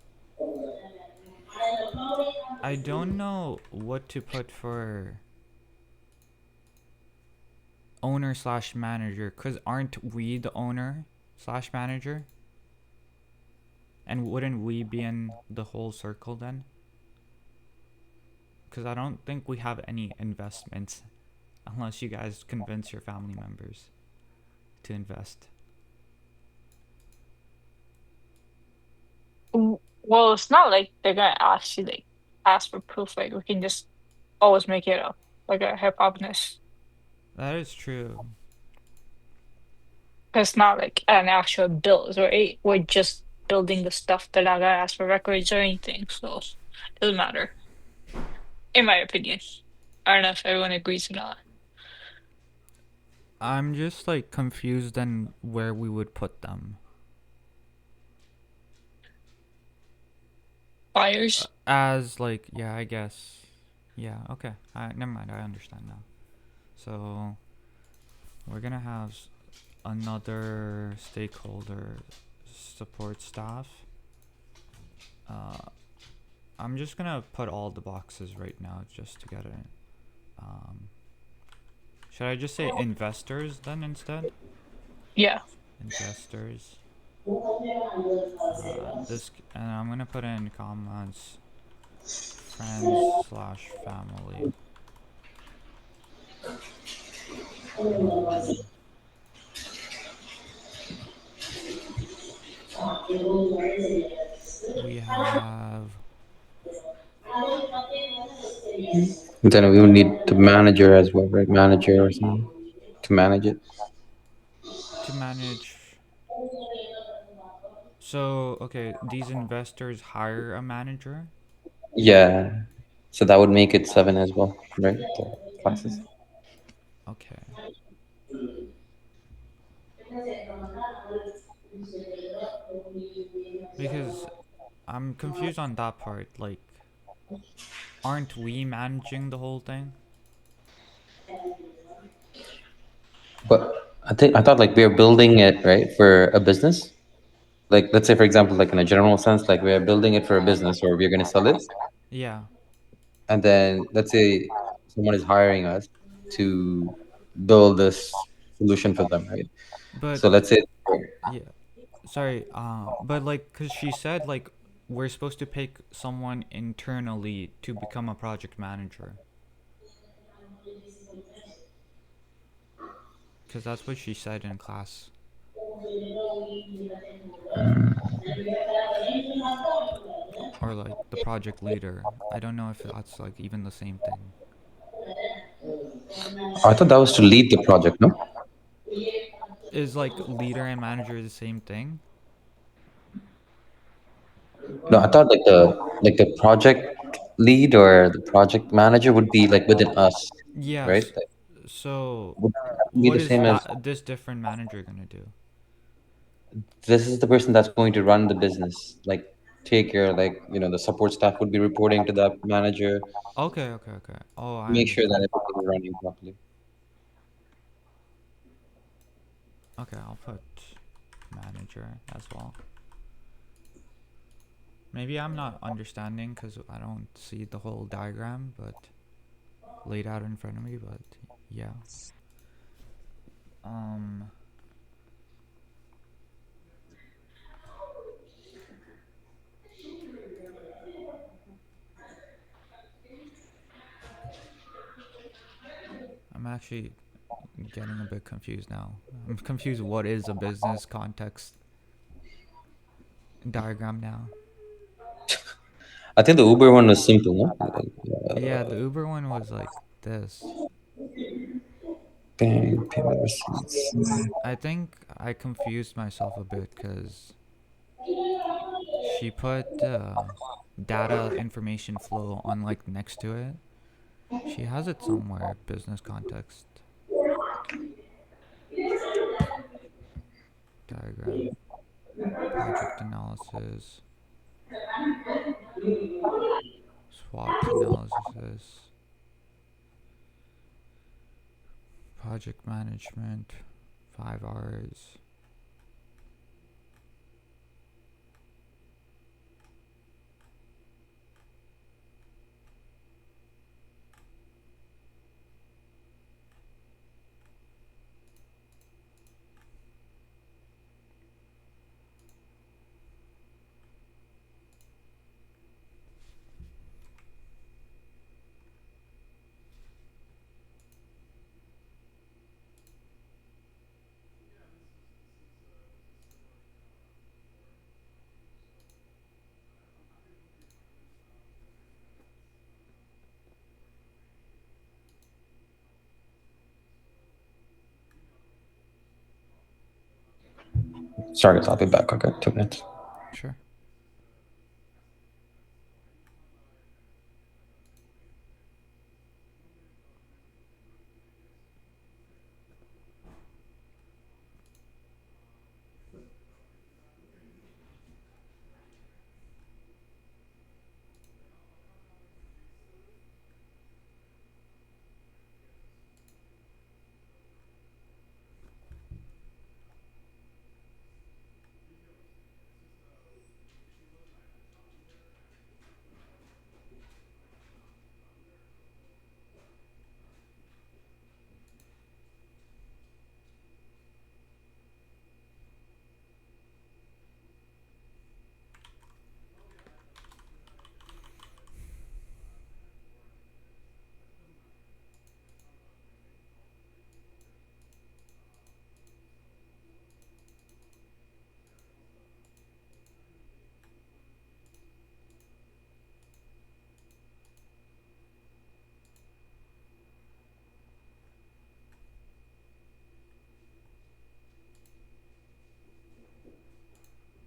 I don't know what to put for owner slash manager, because aren't we the owner slash manager? And wouldn't we be in the whole circle then? because I don't think we have any investments unless you guys convince your family members to invest. Well, it's not like they're gonna ask you like ask for proof. Like we can just always make it up, like a hypothesis. That is true. It's not like an actual build, right? We're just building the stuff. They're not gonna ask for records or anything, so it doesn't matter, in my opinion. I don't know if everyone agrees or not. I'm just like confused on where we would put them. Buyers. As like, yeah, I guess. Yeah, okay. Never mind. I understand now. So we're gonna have another stakeholder support staff. Uh, I'm just gonna put all the boxes right now just to get it. Um, should I just say investors then instead? Yeah. Investors. This and I'm gonna put in comments friends slash family. Um, we have Then we will need the manager as well, right? Manager or something to manage it. to manage. So okay, these investors hire a manager. Yeah. So that would make it 7 as well, right? The classes. Okay. Because I'm confused on that part. Like, aren't we managing the whole thing? But I thought like we're building it, right, for a business. Like let's say for example, like in a general sense, like we're building it for a business or we're gonna sell it. Yeah. And then let's say someone is hiring us to build this solution for them, right? But So let's say yeah. Sorry. But like, cause she said like we're supposed to pick someone internally to become a project manager. Cause that's what she said in class. Or like the project leader. I don't know if that's like even the same thing. I thought that was to lead the project, no? Is like leader and manager the same thing? No, I thought like the project lead or the project manager would be like within us, right? Yes. Like, So, would be what the is same as that this different manager gonna do? this is the person that's going to run the business, like take care, like the support staff would be reporting to that manager, Okay, okay, okay. Oh, I make sure that understand. everything is running properly. Okay, I'll put manager as well. Maybe I'm not understanding because I don't see the whole diagram, but laid out in front of me. But yeah. Um, I'm actually getting a bit confused now. I'm confused. What is a business context diagram now? I think the Uber one was simple, no? Like, Yeah, the Uber one was like this. bank payment receipts. I think I confused myself a bit because she put data information flow on like next to it. She has it somewhere. Business context diagram, project analysis, SWOT analysis, project management, 5 R's. Sorry, guys, I'll be back. Okay, 2 minutes. Sure.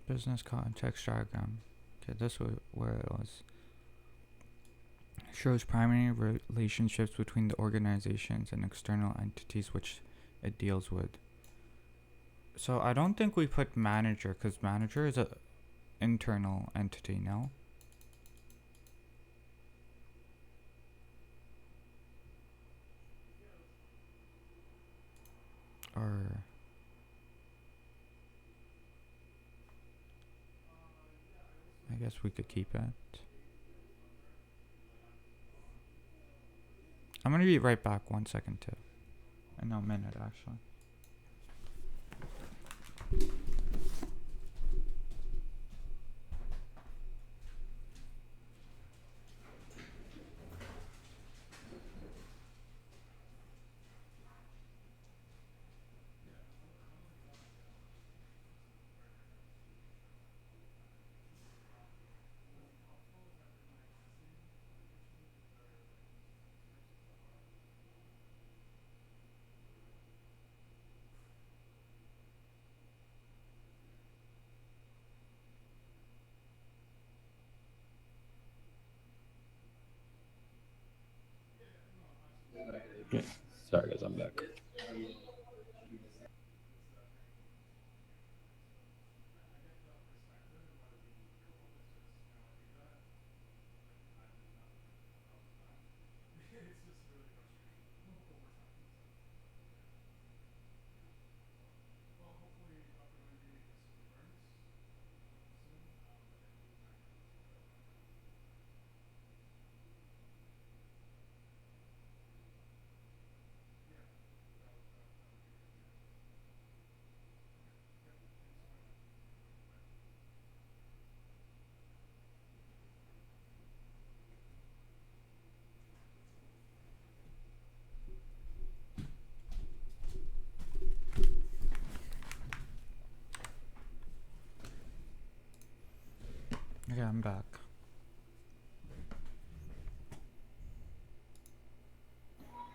Business context diagram. Okay, this was where it was. Shows primary relationships between the organizations and external entities which it deals with. So I don't think we put manager because manager is a internal entity, no? Or I guess we could keep it. I'm gonna be right back 1 second too. No, a minute actually. Sorry, guys, I'm back. Okay, I'm back.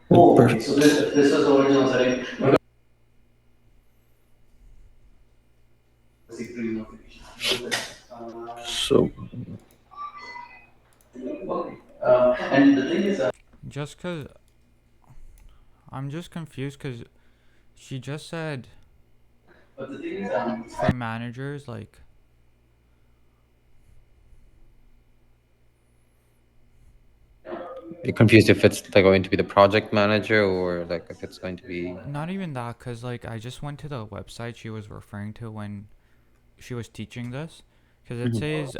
Perfect. So this was original setting. So, and the thing is, Just cause I'm just confused cause she just said but the thing is, for managers like you're confused if it's like going to be the project manager or like if it's going to be. not even that cause like I just went to the website she was referring to when she was teaching this because it says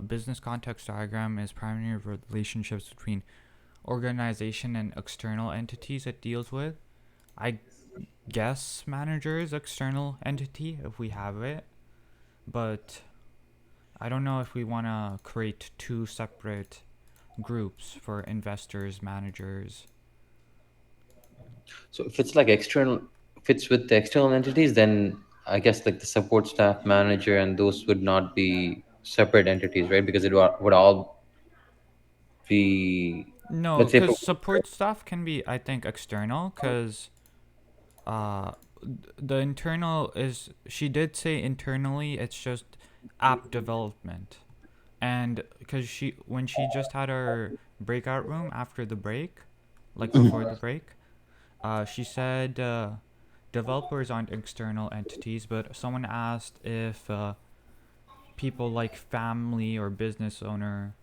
business context diagram is primary relationships between organization and external entities it deals with. I guess manager is external entity if we have it, but I don't know if we want to create two separate groups for investors, managers. So if it's like external, if it's with the external entities, then I guess like the support staff manager and those would not be separate entities, right? Because it would all be, No, let's say, because support staff can be, I think, external. Because the internal is, she did say internally it's just app development. And because when she just had our breakout room after the break, like before the break, she said developers aren't external entities, but someone asked if people like family or business owner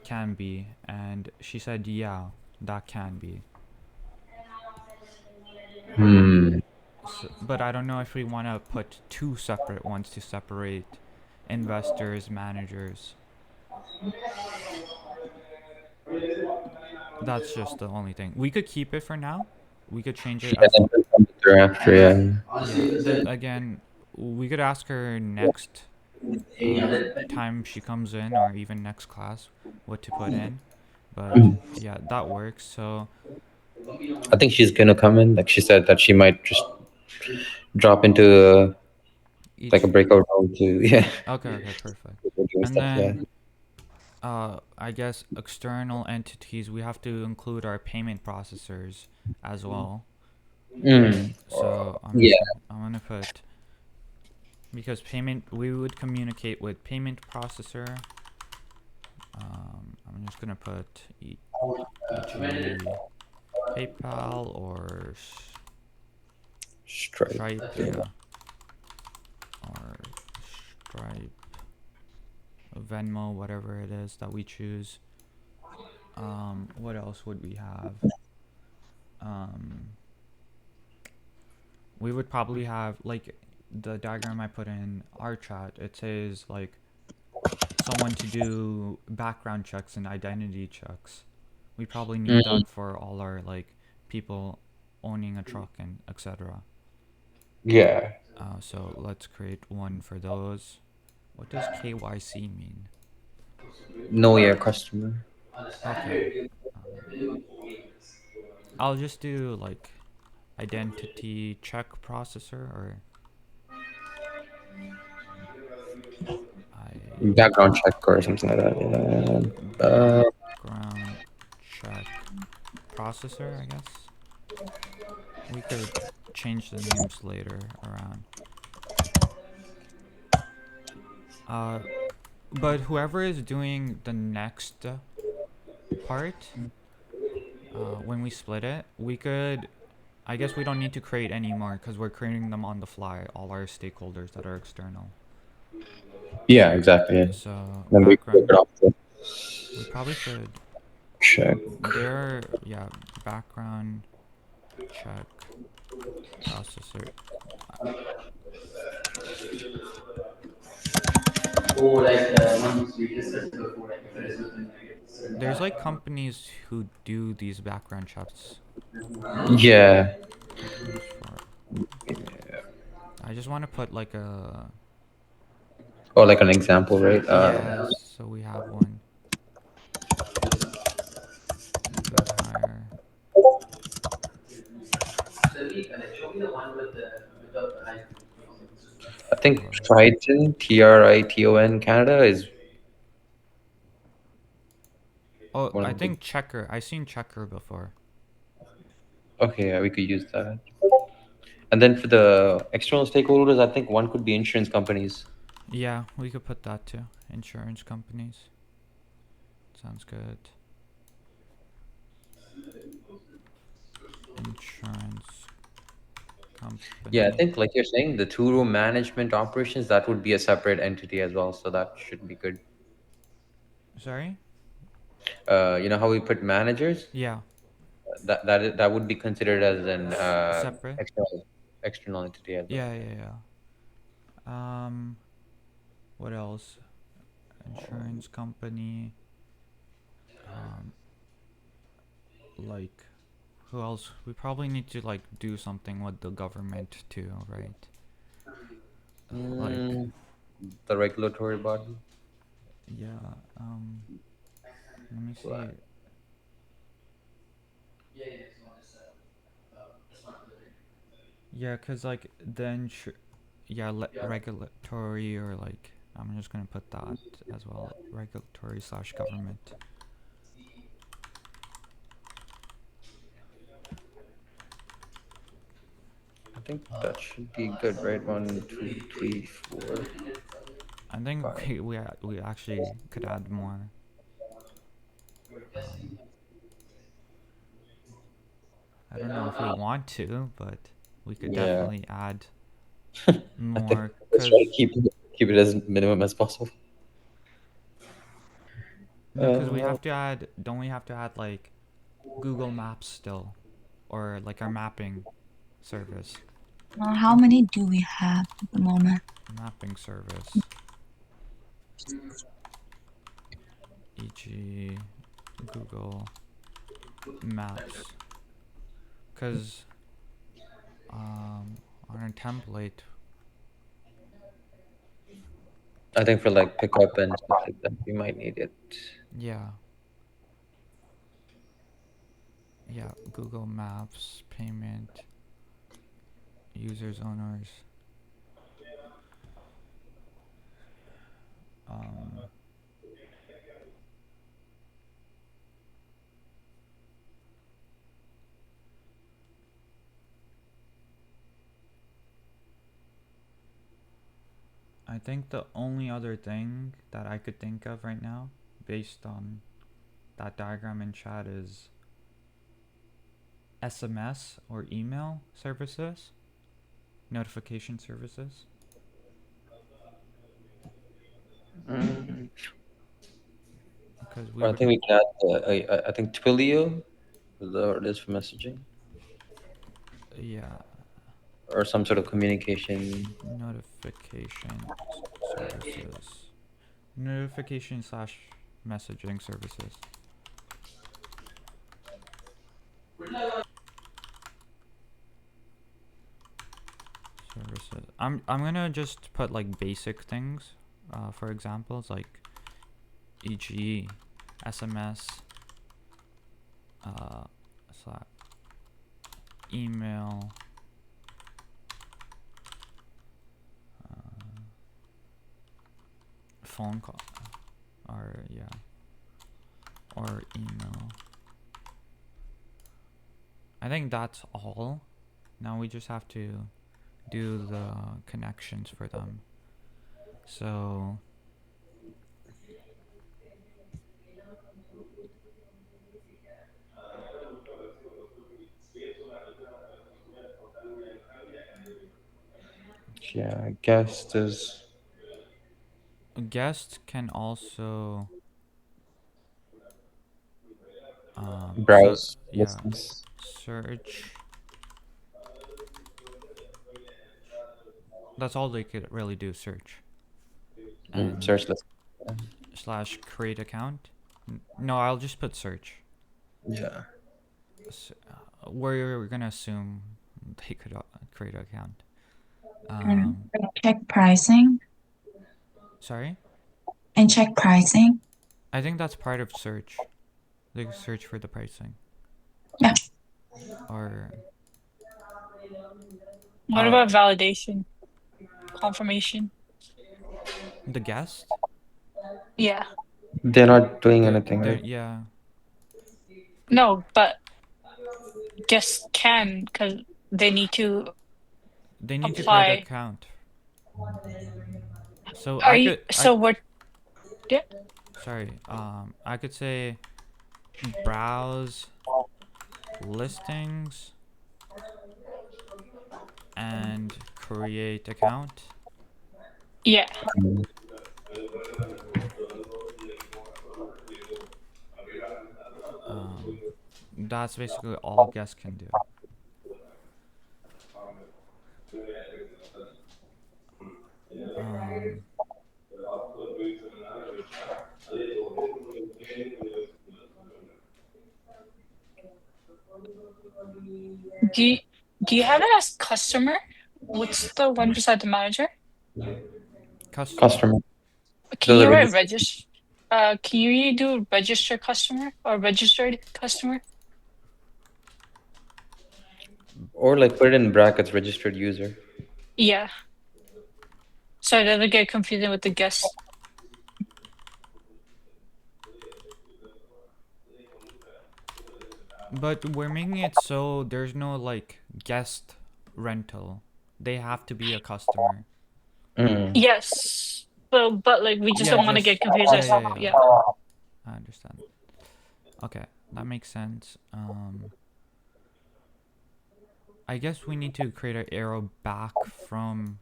can be, and she said yeah, that can be. Hmm. So, but I don't know if we want to put two separate ones to separate investors, managers. That's just the only thing. We could keep it for now. We could change it Yeah, as then confirm it thereafter. Yeah. yeah. Then again, we could ask her next time she comes in, or even next class, what to put in. But yeah, that works. So I think she's gonna come in. Like she said that she might just drop into like a each breakout room to yeah. okay, okay, perfect. Doing And stuff. Yeah. then I guess external entities, we have to include our payment processors as well. Mm. So Yeah. I'm gonna put, because payment, we would communicate with payment processor. I'm just gonna put e.g. PayPal or Stripe. Stripe, yeah, or Stripe, Venmo, whatever it is that we choose. What else would we have? Um, we would probably have, like, the diagram I put in our chat. It says like someone to do background checks and identity checks. We probably need Mm. that for all our like people owning a truck and etc. Yeah. So let's create one for those. What does KYC mean? Know your customer. Okay. I'll just do like identity check processor, or I Background check or something like that. Yeah. background check processor, I guess. We could change the names later around. Uh, but whoever is doing the next part, when we split it, we could. I guess we don't need to create any more because we're creating them on the fly. All our stakeholders that are external. Yeah, exactly. Yeah. So Then we break background. it off to We probably should. check. Yeah, background check processor. There's like companies who do these background checks. Yeah. Companies for. I just want to put like a. Or like an example, right? Yes, so we have one. Good hire. I think For. Triton, Triton Canada is Oh, one of I the big. think Checker. I seen Checker before. Okay, yeah, we could use that. And then for the external stakeholders, I think one could be insurance companies. Yeah, we could put that too. Insurance companies. Sounds good. Insurance Yeah, I company. think like you're saying, the two-room management operations, that would be a separate entity as well. So that should be good. Sorry? You know how we put managers? Yeah, That would be considered as an separate. external entity as well. Yeah, yeah, yeah. What else? Insurance company. Um, like, who else? We probably need to like do something with the government too, right? Like, Mm, the regulatory body. yeah. Let me see. Yeah, cause like then yeah, regulatory, or like I'm just gonna put that as well. Regulatory slash government. think that should be good, right? 1, 2, 3, 4, I think 5. we actually could add more. Um, I don't know if we want to, but we could Yeah, definitely add I think more. let's try to Cause keep it as minimum as possible. no, cause we Uh, have to add. Don't we have to add like Google Maps still, or like our mapping service? How many do we have at the moment? Mapping service, e.g., Google Maps. Cause on our template, I think for like pickup and stuff like that, we might need it. yeah, yeah, Google Maps payment users owners. Um, I think the only other thing that I could think of right now, based on that diagram in chat, is SMS or email services, notification services. Mm, Because we I would, think we can add. I think Twilio is that what it is for messaging, yeah, or some sort of communication. notification services, notification slash messaging services. Services. I'm gonna just put like basic things, for examples like e.g. SMS, uh, slash email, phone call, or yeah, or email. I think that's all. Now we just have to do the connections for them. So Yeah, guest is a guest can also so browse yeah, listings. search. That's all they could really do, search. And Search list. slash create account. No, I'll just put search. Yeah. We're gonna assume they could create an account. And Um, check pricing sorry. and check pricing. I think that's part of search. They search for the pricing. Yeah. Or What about validation, confirmation? the guest. Yeah. They're not doing anything, They're right? yeah. No, but guests can because they need to They need to create an apply. account. So Are I you could I so we're yeah, sorry. I could say browse listings and create account. yeah. Um, that's basically all guests can do. Um, Do you, do you have it as customer? What's the one beside the manager? customer. Customer. Can Those are you write registered. register? Can you do register customer or registered customer? Or like put it in brackets, registered user. Yeah. So it doesn't get confusing with the guest. But we're making it so there's no like guest rental. They have to be a customer. Mm. Yes. But like we just Yeah, don't want to just get confused. Yeah. I understand. Okay, that makes sense. I guess we need to create an arrow back from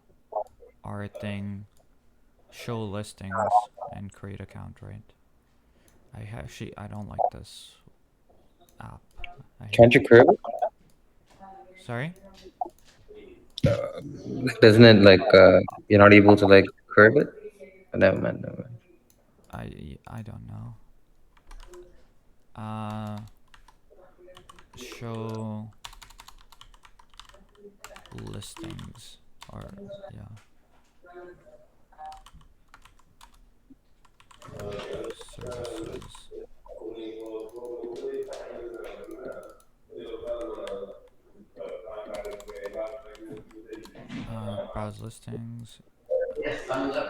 our thing, show listings, and create account, right? I don't like this app. I hate Can't you it. curve it? Sorry? Doesn't it like you're not able to like curve it? Never mind, never mind. I don't know. Uh, show listings or yeah, services. Browse listings. Um, yeah.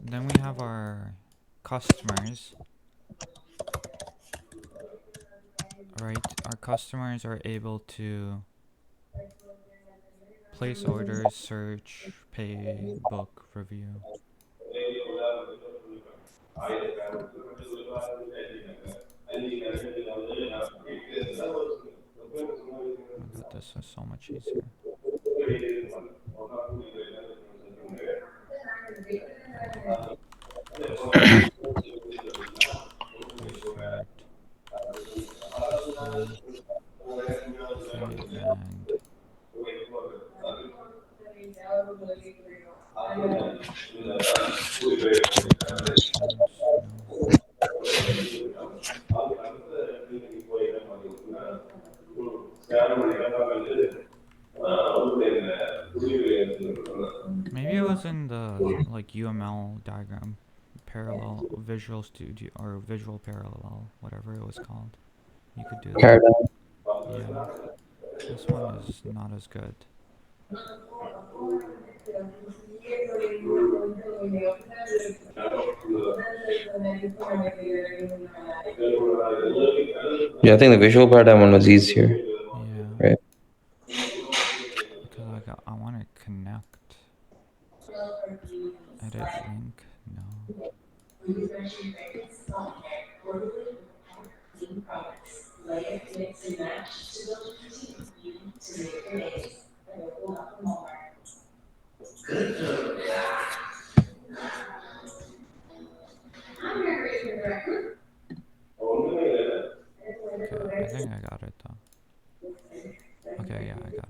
Then we have our customers, right? Our customers are able to place orders, search, pay, book, review. Oh my god, this is so much easier. Customer, insert, customer. Okay, and create connections. No. Maybe it was in the like UML diagram, parallel Visual Studio or Visual Parallel, whatever it was called. You could do that. Paradigm. Yeah, this one is not as good. Yeah, I think the visual paradigm one was easier, Yeah, right? because I want to connect. Edit link. No. Okay, I think I got it though. Okay, yeah, I got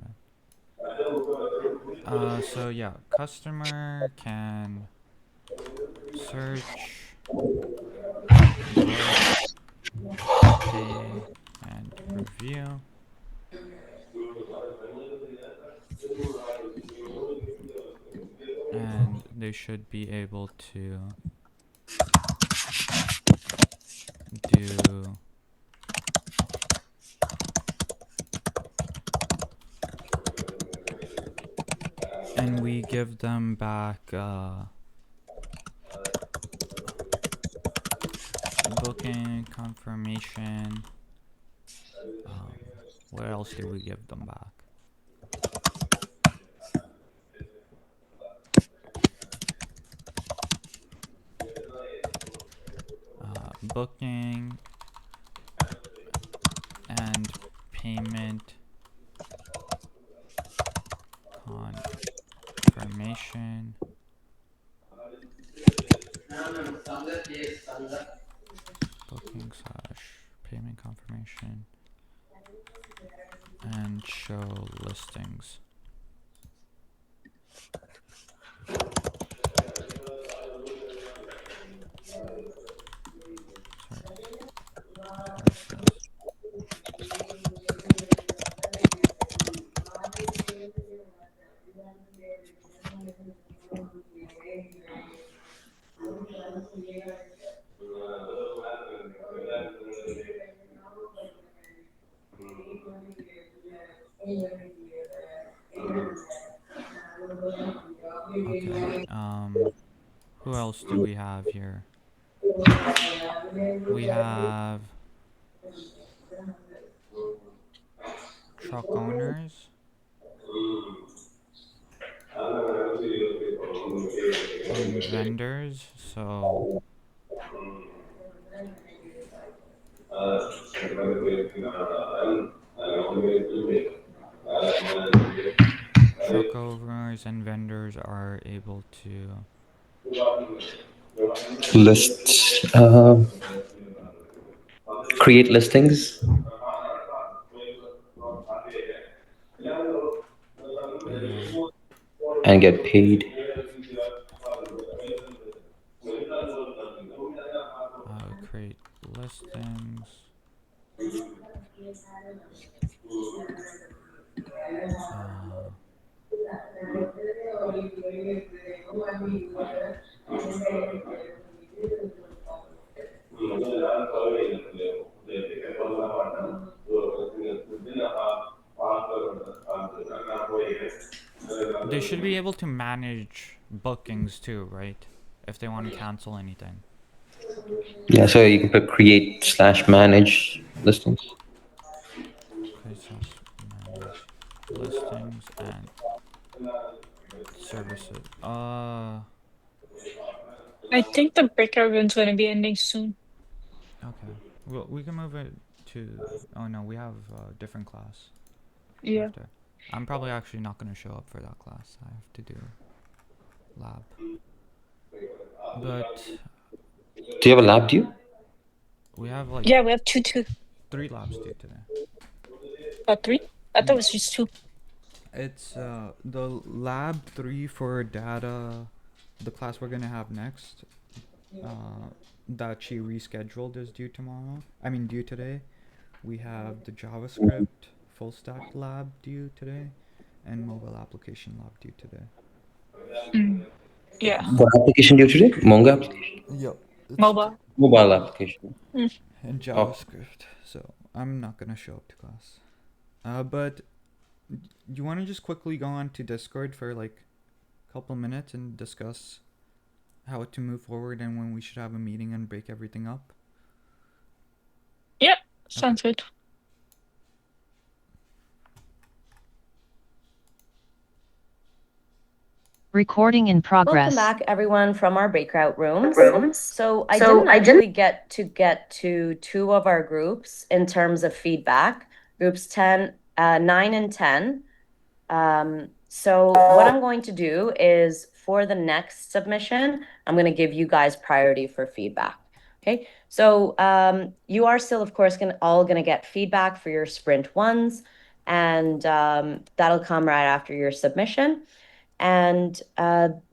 it. So yeah, customer can search, book, pay, and review. And they should be able to do and we give them back booking confirmation. Um, what else did we give them back? Booking and payment confirmation. Booking slash payment confirmation and show listings. else do we have here? We have truck owners and vendors. So truck owners and vendors are able to. Lists, create listings Yeah, and get paid. create listings. Uh, they should be able to manage bookings too, right? If they want to cancel anything. Yeah, so you can put create slash manage listings. Create slash manage listings and services. I think the breakout room's gonna be ending soon. Okay. Well, we can move it to. Oh no, we have a different class Yeah. after. I'm probably actually not gonna show up for that class. I have to do lab. But Do you have a lab due? we have like Yeah, we have two. 3 labs due today. Three? I thought it Mm, was just two. It's the lab 3 for data, the class we're gonna have next. Uh, that she rescheduled is due tomorrow. I mean due today. We have the JavaScript full stack lab due today, and mobile application lab due today. Mm. Yeah. What application due today? Mongo application? Yep, it's Mobile. Mobile application. Mm. in Oh, JavaScript. So I'm not gonna show up to class. But you want to just quickly go on to Discord for like a couple minutes and discuss how to move forward and when we should have a meeting and break everything up? Yep. Okay. Sounds good. Recording in Welcome progress. back, everyone, from our breakout rooms. So I didn't actually get to two of our groups in terms of feedback, groups 9 and 10. So what I'm going to do is for the next submission, I'm going to give you guys priority for feedback. Okay, so you are still, of course, all going to get feedback for your sprint ones, and that'll come right after your submission. And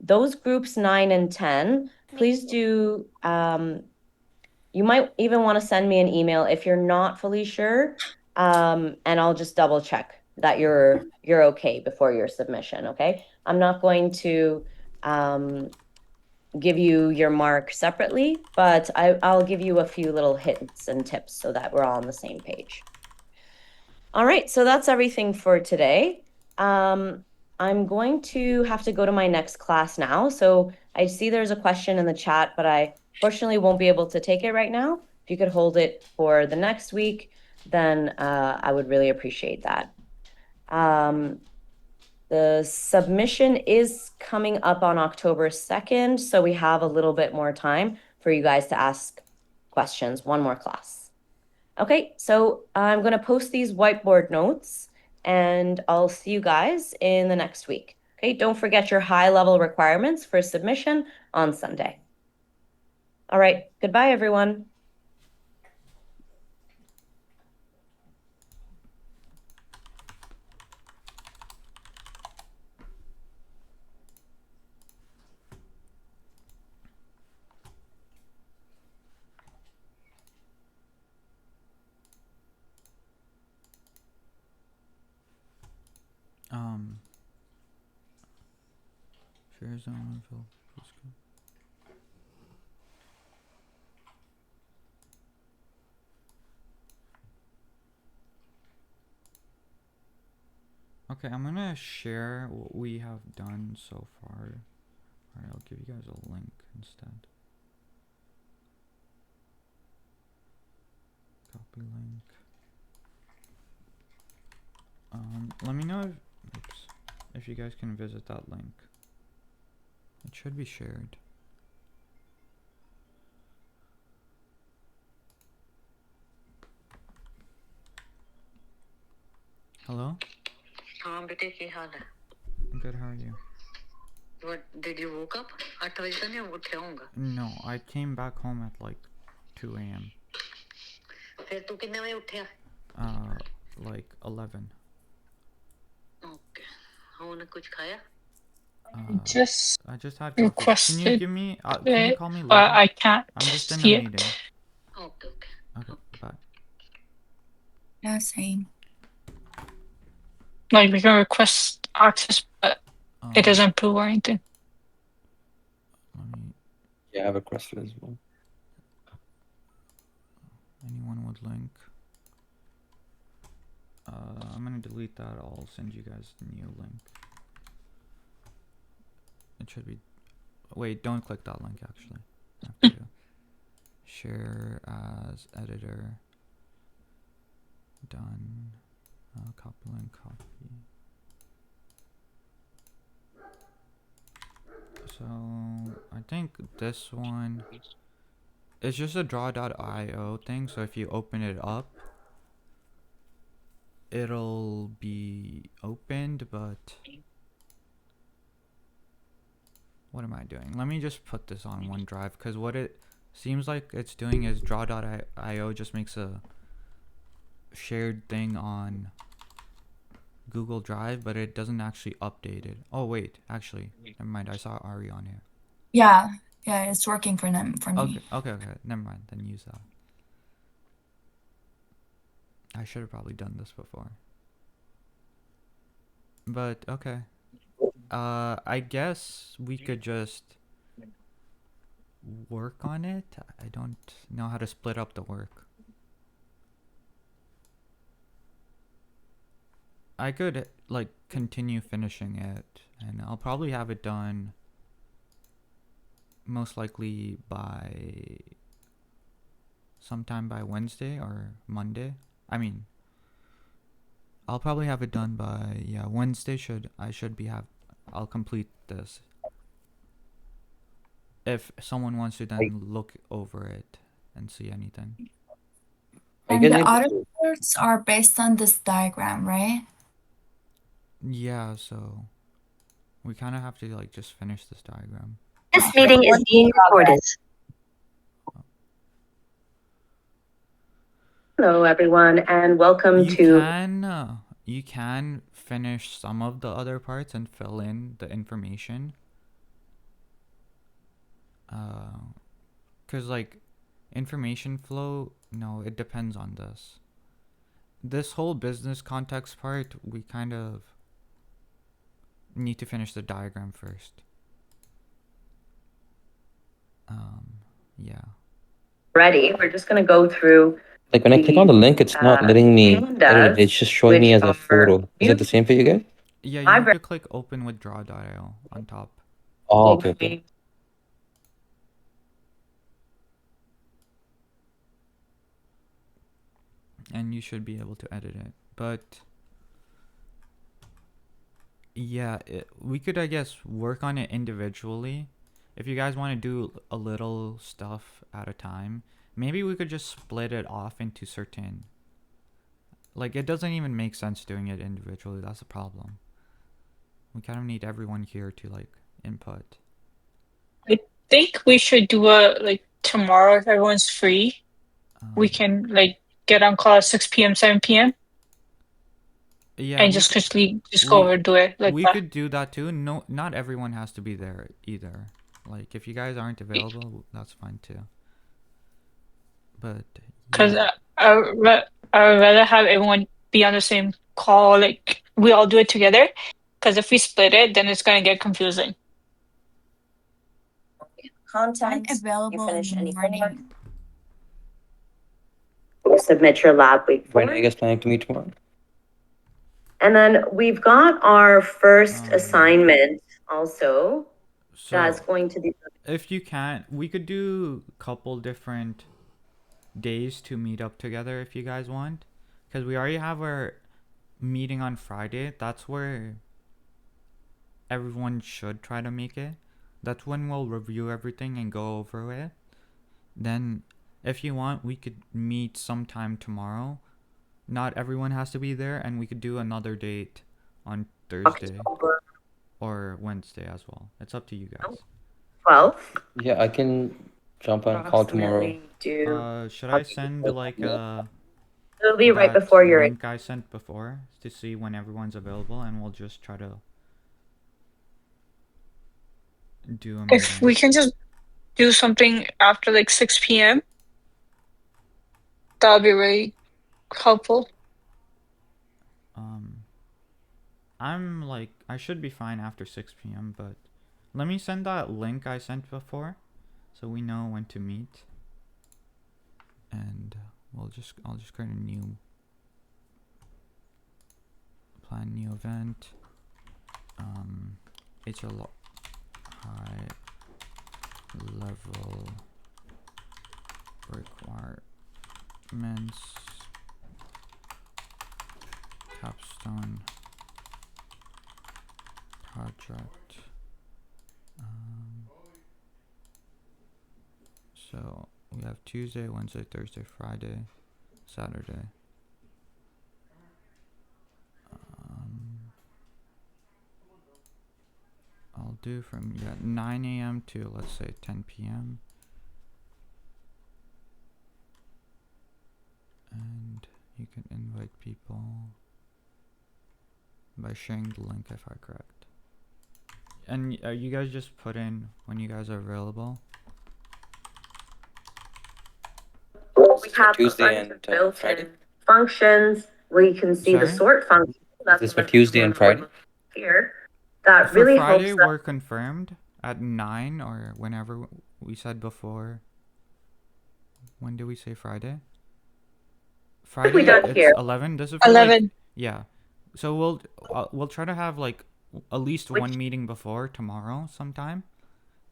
those groups 9 and 10, please do. You might even want to send me an email if you're not fully sure, and I'll just double check that you're okay before your submission. Okay, I'm not going to give you your mark separately, but I'll give you a few little hints and tips so that we're all on the same page. All right, so that's everything for today. I'm going to have to go to my next class now. So I see there's a question in the chat, but I fortunately won't be able to take it right now. If you could hold it for the next week, then I would really appreciate that. The submission is coming up on October 2nd, so we have a little bit more time for you guys to ask questions, one more class. Okay, so I'm going to post these whiteboard notes and I'll see you guys in the next week. Okay, don't forget your high-level requirements for submission on Sunday. All right, goodbye, everyone. Share zone. Okay, I'm gonna share what we have done so far Alright, I'll give you guys a link instead. Copy link. Let me know if you guys can visit that link. It should be shared. Hello? हाँ बेटे की हाल है? Good, how are you? What did you woke up? 8 बजे तो नहीं उठे होऊंगा? No, I came back home at like 2 a.m. फिर तू कितने बजे उठा? Like 11. Okay. हाँ कुछ खाया? Just I just had coffee. Can you requested give me? Can you it, call me but later? I can't I'm just in a see it. meeting. Okay, okay. Okay, bye. Yeah, same. Like we can request access, but it Um, doesn't prove or anything. let me. Yeah, I have requested as well. Anyone would link. I'm gonna delete that. I'll send you guys the new link. It should be. Wait, don't click that link. Actually, I have to share as editor. Done. Copy link. Copy. So I think this one is just a draw.io thing. So if you open it up, it'll be opened, but what am I doing? Let me just put this on OneDrive, because what it seems like it's doing is draw.io just makes a shared thing on Google Drive, but it doesn't actually update it. Oh wait, actually, never mind. I saw Ari on here. Yeah, it's working for them for me. Okay. Never mind. Then use that. I should have probably done this before. But okay. I guess we could just work on it. I don't know how to split up the work. I could like continue finishing it, and I'll probably have it done most likely by sometime by Wednesday or Monday. I mean, I'll probably have it done by Wednesday. I'll complete this. If someone wants to then look over it and see anything. And the other parts are based on this diagram, right? Yeah, so we kind of have to like just finish this diagram. This meeting is being recorded. Hello, everyone, and welcome You can finish some of the other parts and fill in the information. Cause like information flow, no, it depends on this. This whole business context part, we kind of need to finish the diagram first. Yeah. Ready. We're just going to go through. Like when I click on the link, it's not letting me edit it. It's just showing me as a photo. Is it the same for you guys? Yeah, you have to click open with draw.io on top. Oh, okay. And you should be able to edit it. But yeah, we could, I guess, work on it individually. If you guys want to do a little stuff at a time, maybe we could just split it off into certain. Like, it doesn't even make sense doing it individually. That's the problem. We kind of need everyone here to like input. I think we should do a like tomorrow if everyone's free. We can like get on call at 6 p.m., 7 p.m. Yeah, and just quickly just go over do it like we that. could do that too. No, not everyone has to be there either. Like, if you guys aren't available, that's fine too. But Because I would rather have everyone be on the same call, like we all do it together. Because if we split it, then it's gonna get confusing. Content. Available You finish in the any homework. morning. You submit your lab week When 4. are you guys planning to meet tomorrow? And then we've got our first assignment also. That's So going to be if you can't, we could do a couple different days to meet up together if you guys want. Because we already have our meeting on Friday. That's where everyone should try to make it. That's when we'll review everything and go over it. Then, if you want, we could meet sometime tomorrow. Not everyone has to be there, and we could do another date on Thursday October or Wednesday as well. It's up to you guys. 12th. Yeah, I can jump on a call tomorrow. Do Should I send like it'll be right that before your link I sent before to see when everyone's available, and we'll just try to do a If meeting. we can just do something after like 6 p.m., that would be really helpful. I'm like, I should be fine after 6 p.m., but let me send that link I sent before so we know when to meet. And I'll just create a new event. It's a high level requirements capstone project. So we have Tuesday, Wednesday, Thursday, Friday, Saturday. I'll do from 9 a.m. to let's say 10 p.m. And you can invite people by sharing the link if I correct. And you guys just put in when you guys are available. we have Tuesday and built-in Friday? functions where you can see the Sorry? sort function. Is this for Tuesday and Friday? Here, that For really Friday, helps us. we're confirmed at 9 or whenever we said before. When did we say Friday? What have we Friday, done it's here? 11. This is for 11. like, yeah. So we'll try to have like at least one meeting before tomorrow sometime.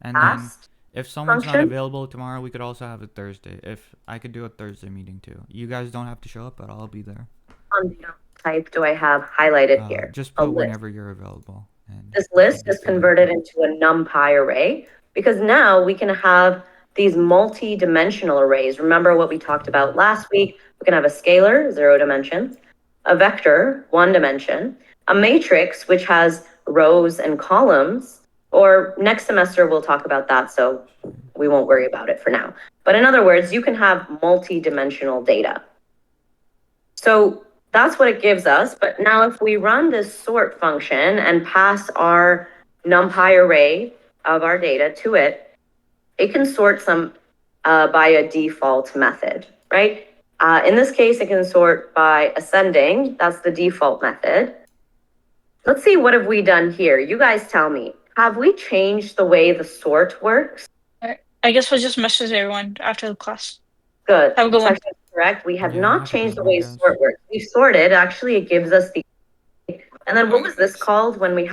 And then Past if someone's not function? available tomorrow, we could also have it Thursday. If I could do a Thursday meeting too. You guys don't have to show up, but I'll be there. On type do I have highlighted here? Just A put list. whenever you're available. And This list is converted into a NumPy array because now we can have these multi-dimensional arrays. Remember what we talked about last week? We can have a scalar, 0 dimensions, a vector, 1 dimension, a matrix, which has rows and columns, or next semester we'll talk about that, so we won't worry about it for now. But in other words, you can have multi-dimensional data. So that's what it gives us. But now if we run this sort function and pass our NumPy array of our data to it, it can sort some by a default method, right? In this case, it can sort by ascending. That's the default method. Let's see, what have we done here? You guys tell me. Have we changed the way the sort works? I guess we'll just message everyone after the class. Good. Have a good one. That's correct. We have Yeah, not have a changed good the one, way guys. sort works. We sorted. Actually, it gives us the. And then what was this called when we